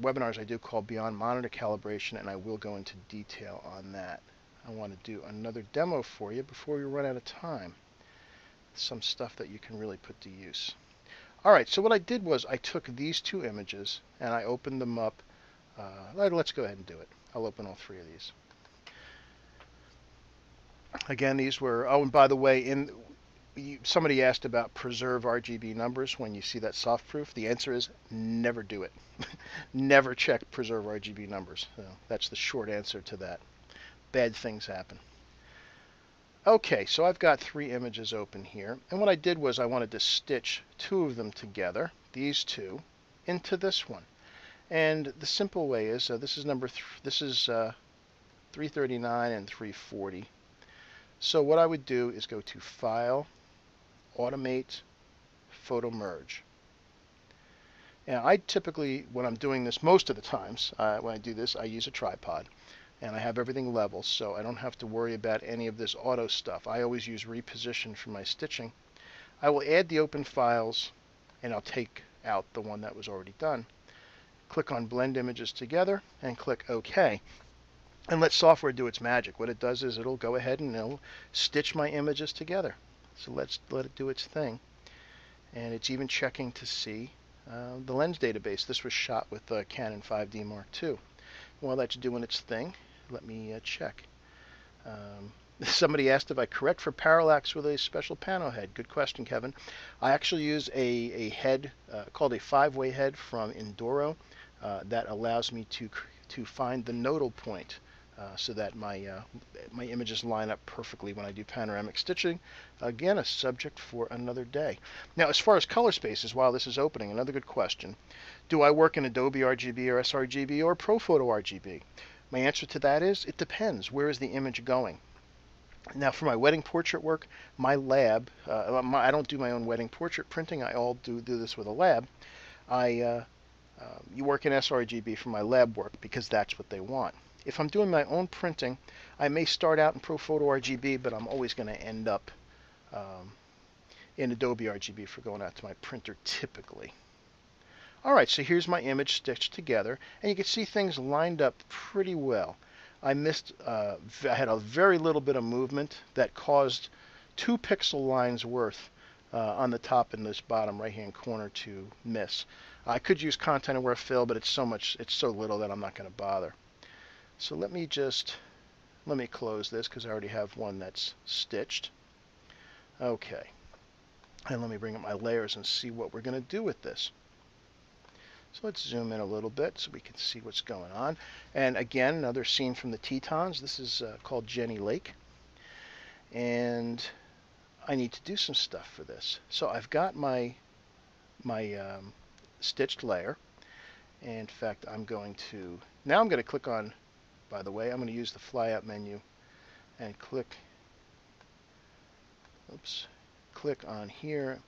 webinars I do called Beyond Monitor Calibration, and I will go into detail on that. I want to do another demo for you before we run out of time. Some stuff that you can really put to use. All right, so what I did was I took these two images and I opened them up. Let's go ahead and do it. I'll open all three of these. Again, these were, oh, and by the way, somebody asked about preserve RGB numbers when you see that soft proof. The answer is never do it. Never check preserve RGB numbers. So that's the short answer to that. Bad things happen. Okay, so I've got three images open here, and what I did was I wanted to stitch two of them together, these two, into this one. And the simple way is this is 339 and 340. So what I would do is go to File, Automate, Photo Merge. And I typically, when I'm doing this, most of the times, when I do this, I use a tripod. And I have everything level, so I don't have to worry about any of this auto stuff. I always use reposition for my stitching. I will add the open files, and I'll take out the one that was already done. Click on Blend Images Together, and click OK. And let software do its magic. What it does is it'll go ahead and it'll stitch my images together. So let's let it do its thing. And it's even checking to see the lens database. This was shot with the Canon 5D Mark II. While that's doing its thing, let me check. Somebody asked if I correct for parallax with a special pano head. Good question, Kevin. I actually use a head called a 5-way head from Enduro that allows me to find the nodal point so that my images line up perfectly when I do panoramic stitching. Again, a subject for another day. Now, as far as color spaces, while this is opening, another good question. Do I work in Adobe RGB or sRGB or ProPhoto RGB? My answer to that is it depends. Where is the image going? Now, for my wedding portrait work, my lab, I don't do my own wedding portrait printing. I all do this with a lab. You work in sRGB for my lab work because that's what they want. If I'm doing my own printing, I may start out in ProPhoto RGB, but I'm always going to end up in Adobe RGB for going out to my printer typically. All right, so here's my image stitched together, and you can see things lined up pretty well. I had a very little bit of movement that caused 2 pixel lines worth on the top and this bottom right-hand corner to miss. I could use content aware fill, but it's so little that I'm not going to bother. So let me close this because I already have one that's stitched. Okay, and let me bring up my layers and see what we're going to do with this. So let's zoom in a little bit so we can see what's going on. And again, another scene from the Tetons. This is called Jenny Lake. And I need to do some stuff for this. So I've got my stitched layer. And in fact, I'm going to click on, by the way, I'm going to use the flyout menu and click on here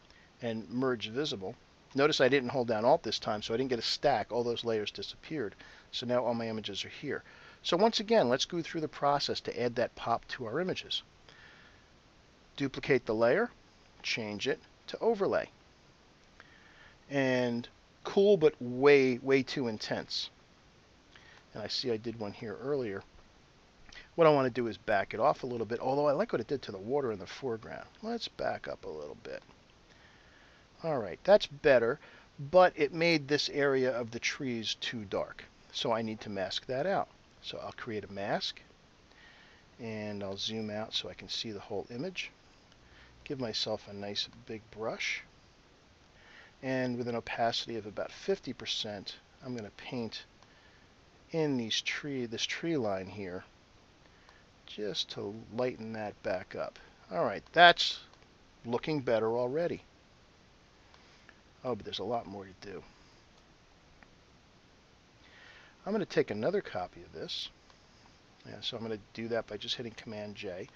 and merge visible. Notice I didn't hold down Alt this time, so I didn't get a stack. All those layers disappeared. So now all my images are here. So once again, let's go through the process to add that pop to our images. Duplicate the layer, change it to overlay. And cool, but way too intense. And I see I did one here earlier. What I want to do is back it off a little bit, although I like what it did to the water in the foreground. Let's back up a little bit. All right, that's better, but it made this area of the trees too dark. So I need to mask that out. So I'll create a mask, and I'll zoom out so I can see the whole image. Give myself a nice big brush. And with an opacity of about 50%, I'm going to paint in this tree line here, just to lighten that back up. All right, that's looking better already. Oh, but there's a lot more to do. I'm going to take another copy of this. Yeah, so I'm going to do that by just hitting Command J.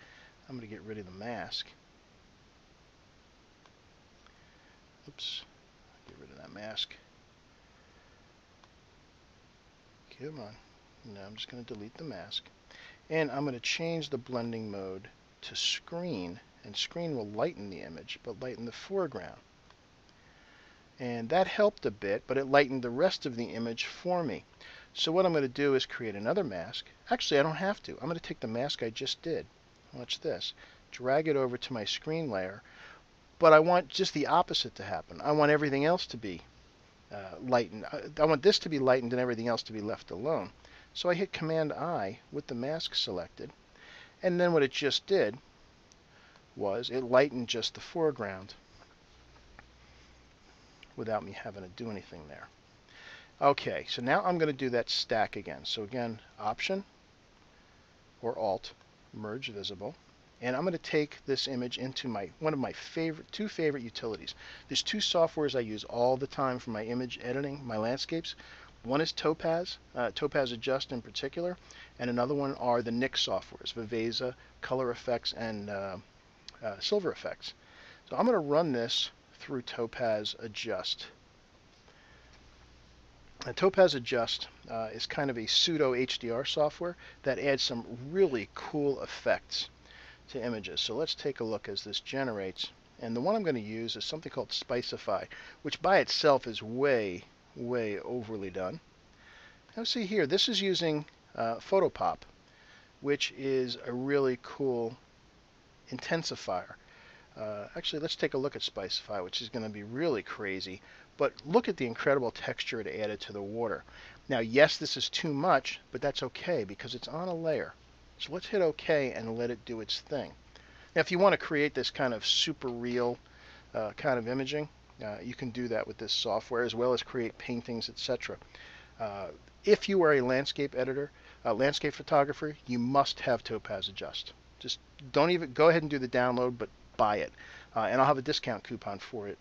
I'm going to get rid of the mask. Oops. Get rid of that mask. Come on. Now I'm just going to delete the mask. And I'm going to change the blending mode to screen. And screen will lighten the image, but lighten the foreground. And that helped a bit, but it lightened the rest of the image for me. So what I'm going to do is create another mask. Actually, I don't have to. I'm going to take the mask I just did. Watch this. Drag it over to my screen layer. But I want just the opposite to happen. I want everything else to be lightened. I want this to be lightened and everything else to be left alone. So I hit Command I with the mask selected. And then what it just did was it lightened just the foreground without me having to do anything there. Okay, so now I'm going to do that stack again. So again, Option or Alt, Merge Visible. And I'm going to take this image into one of my two favorite utilities. There's two softwares I use all the time for my image editing, my landscapes. One is Topaz, Topaz Adjust in particular, and another one are the NIX softwares, Viveza, Color Effects, and Silver Effects. So I'm going to run this through Topaz Adjust. And Topaz Adjust is kind of a pseudo HDR software that adds some really cool effects to images. So let's take a look as this generates. And the one I'm going to use is something called Spicify, which by itself is way overly done. Now see here, this is using Photopop, which is a really cool intensifier. Actually, let's take a look at Spicify, which is going to be really crazy. But look at the incredible texture it added to the water. Now, yes, this is too much, but that's okay because it's on a layer. So let's hit OK and let it do its thing. Now, if you want to create this kind of super real kind of imaging, you can do that with this software as well as create paintings, etc. If you are a landscape editor, landscape photographer, you must have Topaz Adjust. Just don't even go ahead and do the download, but buy it. And I'll have a discount coupon for it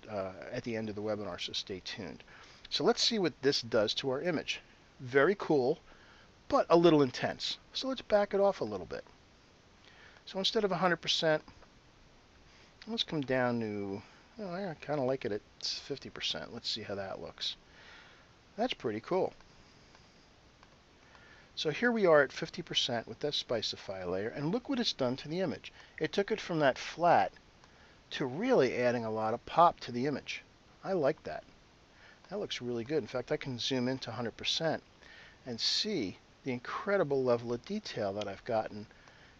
at the end of the webinar, so stay tuned. So let's see what this does to our image. Very cool, but a little intense. So let's back it off a little bit. So instead of 100%, let's come down to, oh, I kind of like it at 50%. Let's see how that looks. That's pretty cool. So here we are at 50% with that Spicify layer, and look what it's done to the image. It took it from that flat to really adding a lot of pop to the image. I like that. That looks really good. In fact, I can zoom into 100% and see the incredible level of detail that I've gotten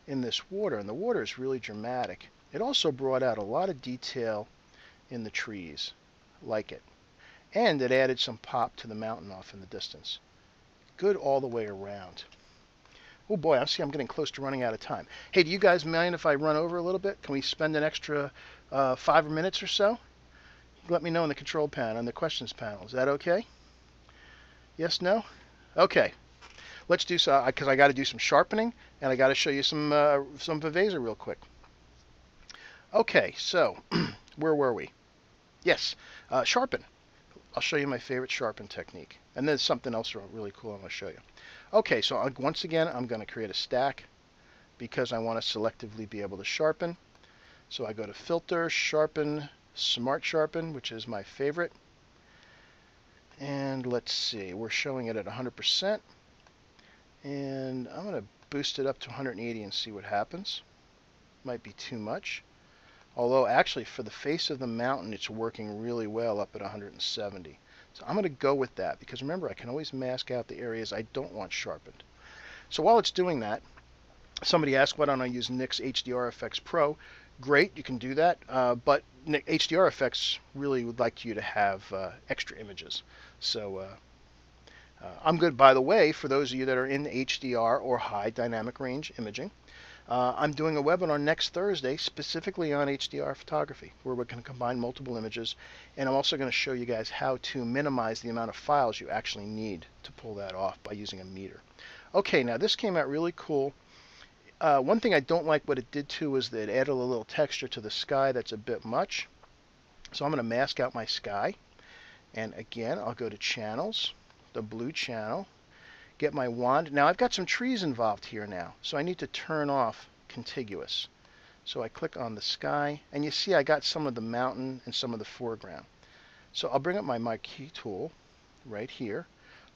in this water, and the water is really dramatic. It also brought out a lot of detail in the trees. Like it. And it added some pop to the mountain off in the distance. Good all the way around. Oh boy, I'm getting close to running out of time. Hey, do you guys mind if I run over a little bit? Can we spend an extra 5 minutes or so? Let me know in the control panel, in the questions panel. Is that okay? Yes, no? Okay. Let's do so, because I got to do some sharpening, and I got to show you some Viveza real quick. Okay, so where were we? Yes, Sharpen. I'll show you my favorite Sharpen technique. And there's something else really cool I'm going to show you. Okay, so once again, I'm going to create a stack because I want to selectively be able to sharpen. So I go to Filter, Sharpen, Smart Sharpen, which is my favorite. And let's see, we're showing it at 100%. And I'm going to boost it up to 180 and see what happens. Might be too much. Although actually for the face of the mountain, it's working really well up at 170. So I'm going to go with that because remember, I can always mask out the areas I don't want sharpened. So while it's doing that, somebody asked, why don't I use NIX HDR Effects Pro? Great, you can do that, but HDR Effects really would like you to have extra images. So I'm good, by the way, for those of you that are in HDR or high dynamic range imaging. I'm doing a webinar next Thursday specifically on HDR photography where we're going to combine multiple images, and I'm also going to show you guys how to minimize the amount of files you actually need to pull that off by using a meter. Okay, now this came out really cool. One thing I don't like what it did to is that it added a little texture to the sky that's a bit much. So I'm going to mask out my sky. And again, I'll go to Channels, the blue channel, get my wand. Now I've got some trees involved here now, so I need to turn off Contiguous. So I click on the sky, and you see I got some of the mountain and some of the foreground. So I'll bring up my marquee tool right here,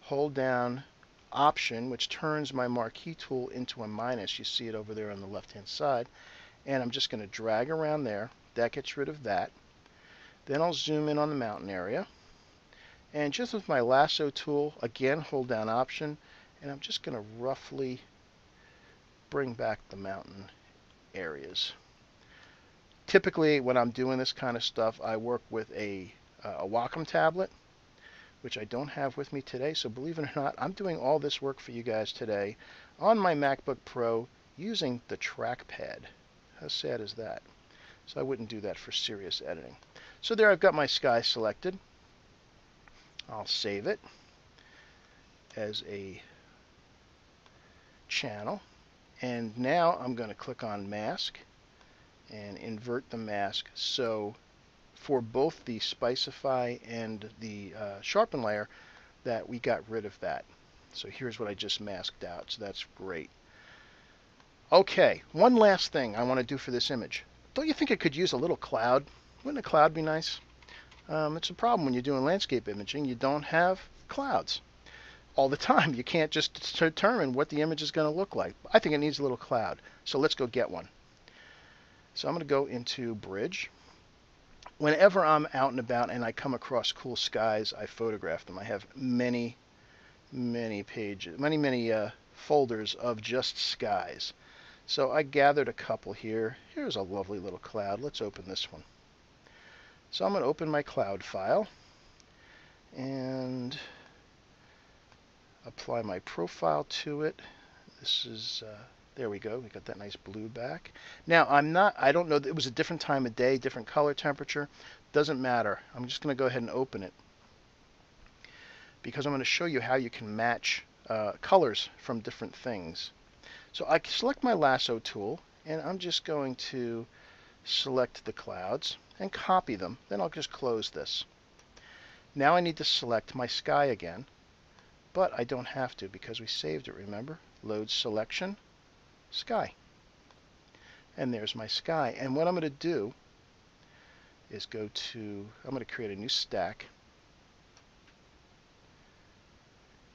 hold down Option, which turns my marquee tool into a minus. You see it over there on the left-hand side. And I'm just going to drag around there. That gets rid of that. Then I'll zoom in on the mountain area. And just with my lasso tool, again, hold down Option, and I'm just going to roughly bring back the mountain areas. Typically, when I'm doing this kind of stuff, I work with a Wacom tablet, which I don't have with me today. So believe it or not, I'm doing all this work for you guys today on my MacBook Pro using the trackpad. How sad is that? So I wouldn't do that for serious editing. So there I've got my sky selected. I'll save it as a channel. And now I'm going to click on Mask and invert the mask. So for both the Spicify and the Sharpen layer, that we got rid of that. So here's what I just masked out. So that's great. Okay, one last thing I want to do for this image. Don't you think it could use a little cloud? Wouldn't a cloud be nice? It's a problem when you're doing landscape imaging. You don't have clouds all the time. You can't just determine what the image is going to look like. I think it needs a little cloud. So let's go get one. So I'm going to go into Bridge. Whenever I'm out and about and I come across cool skies, I photograph them. I have many pages, many folders of just skies. So I gathered a couple here. Here's a lovely little cloud. Let's open this one. So I'm going to open my cloud file and apply my profile to it. This is, there we go. We got that nice blue back. Now I don't know, it was a different time of day, different color temperature. Doesn't matter. I'm just going to go ahead and open it because I'm going to show you how you can match colors from different things. So I select my lasso tool, and I'm just going to select the clouds and copy them. Then I'll just close this. Now I need to select my sky again, but I don't have to because we saved it, remember? Load selection, sky. And there's my sky. And what I'm going to do is I'm going to create a new stack.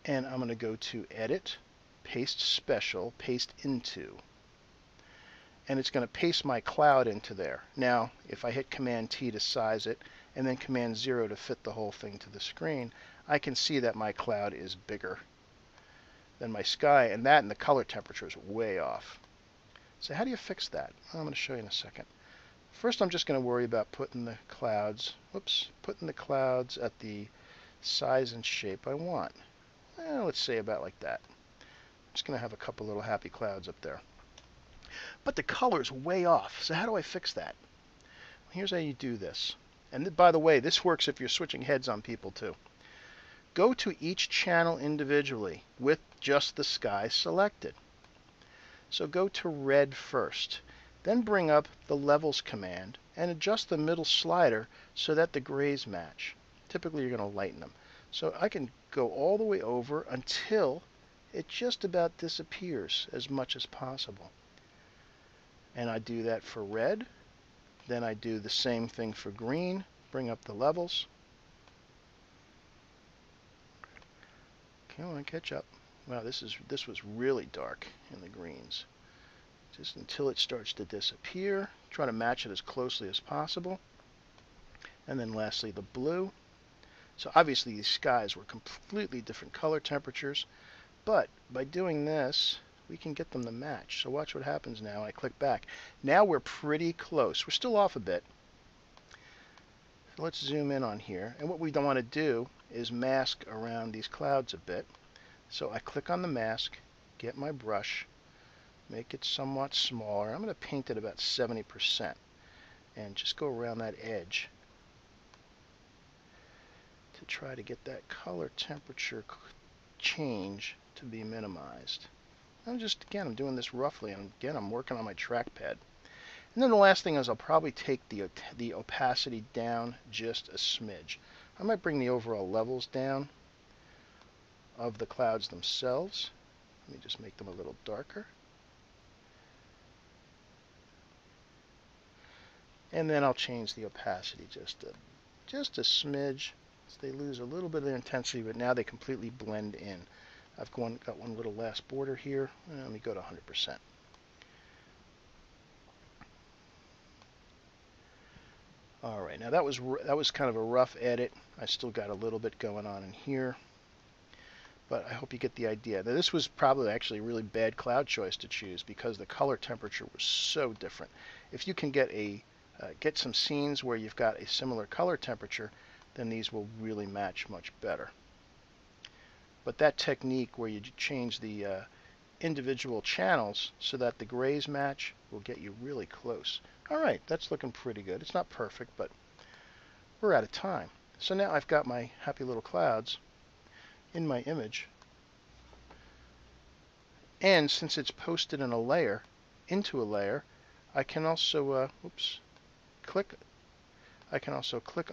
And I'm going to go to Edit, Paste Special, Paste Into. And it's going to paste my cloud into there. Now, if I hit Command T to size it, and then Command 0 to fit the whole thing to the screen, I can see that my cloud is bigger than my sky, and that and the color temperature is way off. So how do you fix that? I'm going to show you in a second. First, I'm just going to worry about putting the clouds, putting the clouds at the size and shape I want. Let's say about like that. I'm just going to have a couple little happy clouds up there. But the color's way off. So how do I fix that? Here's how you do this. And by the way, this works if you're switching heads on people too. Go to each channel individually with just the sky selected. So go to red first. Then bring up the levels command and adjust the middle slider so that the grays match. Typically you're going to lighten them. So I can go all the way over until it just about disappears as much as possible. And I do that for red. Then I do the same thing for green. Bring up the levels. Come on, catch up. Wow, this was really dark in the greens. Just until it starts to disappear. Try to match it as closely as possible. And then lastly, the blue. So obviously these skies were completely different color temperatures, but by doing this, we can get them to match. So watch what happens now. I click back. Now we're pretty close. We're still off a bit. So let's zoom in on here. And what we don't want to do is mask around these clouds a bit. So I click on the mask, get my brush, make it somewhat smaller. I'm going to paint it about 70% and just go around that edge to try to get that color temperature change to be minimized. I'm doing this roughly, and again, I'm working on my trackpad. And then the last thing is I'll probably take the opacity down just a smidge. I might bring the overall levels down of the clouds themselves. Let me just make them a little darker. And then I'll change the opacity just a smidge, so they lose a little bit of their intensity, but now they completely blend in. I've got one little last border here. Let me go to 100%. All right, now that was kind of a rough edit. I still got a little bit going on in here, but I hope you get the idea. Now, this was probably actually a really bad cloud choice to choose because the color temperature was so different. If you can get some scenes where you've got a similar color temperature, then these will really match much better. But that technique where you change the individual channels so that the grays match will get you really close. All right, that's looking pretty good. It's not perfect, but we're out of time. So now I've got my happy little clouds in my image. And since it's posted in a layer, into a layer, I can also click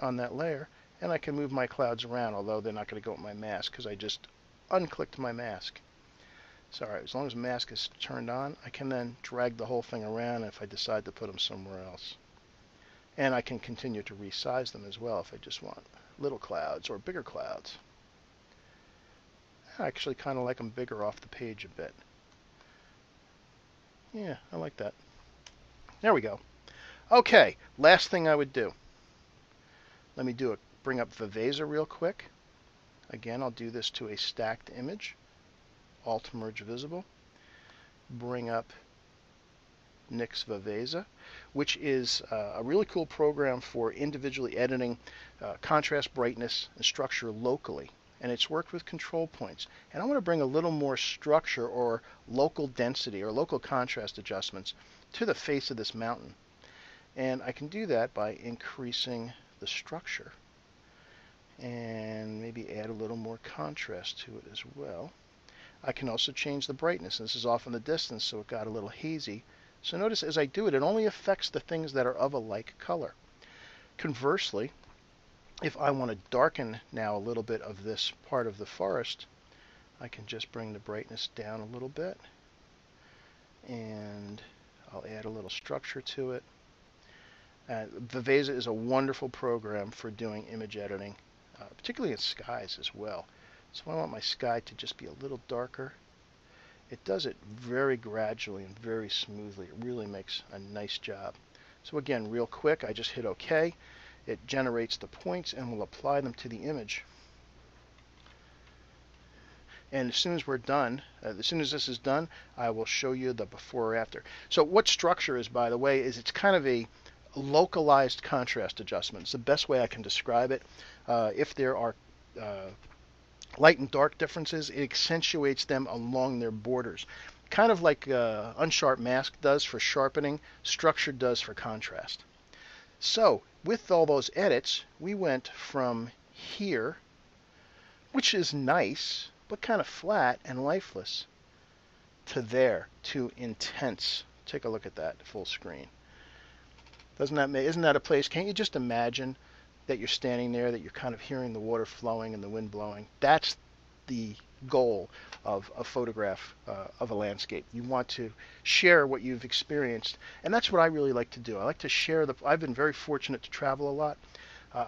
on that layer, and I can move my clouds around, although they're not going to go with my mask because I just unclicked my mask. So as long as the mask is turned on, I can then drag the whole thing around if I decide to put them somewhere else. And I can continue to resize them as well if I just want little clouds or bigger clouds. I actually kind of like them bigger off the page a bit. Yeah, I like that. There we go. Okay, last thing I would do. Let me bring up Viveza real quick. Again, I'll do this to a stacked image. Alt Merge Visible. Bring up Nix Viveza, which is a really cool program for individually editing contrast, brightness, and structure locally. And it's worked with control points. And I want to bring a little more structure or local density or local contrast adjustments to the face of this mountain. And I can do that by increasing the structure and maybe add a little more contrast to it as well. I can also change the brightness. This is off in the distance, so it got a little hazy. So notice as I do it, it only affects the things that are of a like color. Conversely, if I want to darken now a little bit of this part of the forest, I can just bring the brightness down a little bit, and I'll add a little structure to it. Viveza is a wonderful program for doing image editing, particularly in skies as well. So I want my sky to just be a little darker. It does it very gradually and very smoothly. It really makes a nice job. So again, real quick, I just hit OK. It generates the points and will apply them to the image. And as soon as we're done, as soon as this is done, I will show you the before or after. So what structure is, by the way, is it's kind of a localized contrast adjustment. It's the best way I can describe it. If there are light and dark differences, it accentuates them along their borders. Kind of like Unsharp Mask does for sharpening, Structure does for contrast. So with all those edits, we went from here, which is nice, but kind of flat and lifeless, to there, to intense. Take a look at that full screen. Isn't that a place? Can't you just imagine that you're standing there, that you're kind of hearing the water flowing and the wind blowing? That's the goal of a photograph of a landscape. You want to share what you've experienced, and that's what I really like to do. I like to share I've been very fortunate to travel a lot.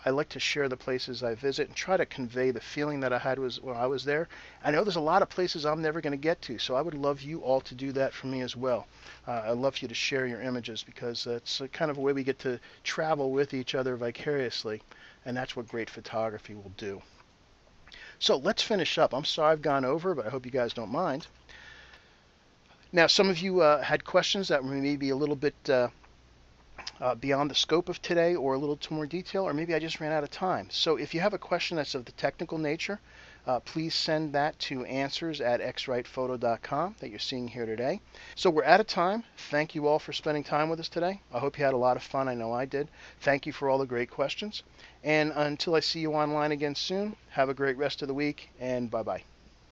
I like to share the places I visit and try to convey the feeling that I had when I was there. I know there's a lot of places I'm never going to get to, so I would love you all to do that for me as well. I'd love you to share your images because that's kind of a way we get to travel with each other vicariously, and that's what great photography will do. So let's finish up. I'm sorry I've gone over, but I hope you guys don't mind. Now, some of you had questions that were maybe a little bit beyond the scope of today, or a little too more detail, or maybe I just ran out of time. So if you have a question that's of the technical nature, please send that to answers@x-rite-photo.com that you're seeing here today. So we're out of time. Thank you all for spending time with us today. I hope you had a lot of fun. I know I did. Thank you for all the great questions. And until I see you online again soon, have a great rest of the week, and bye-bye.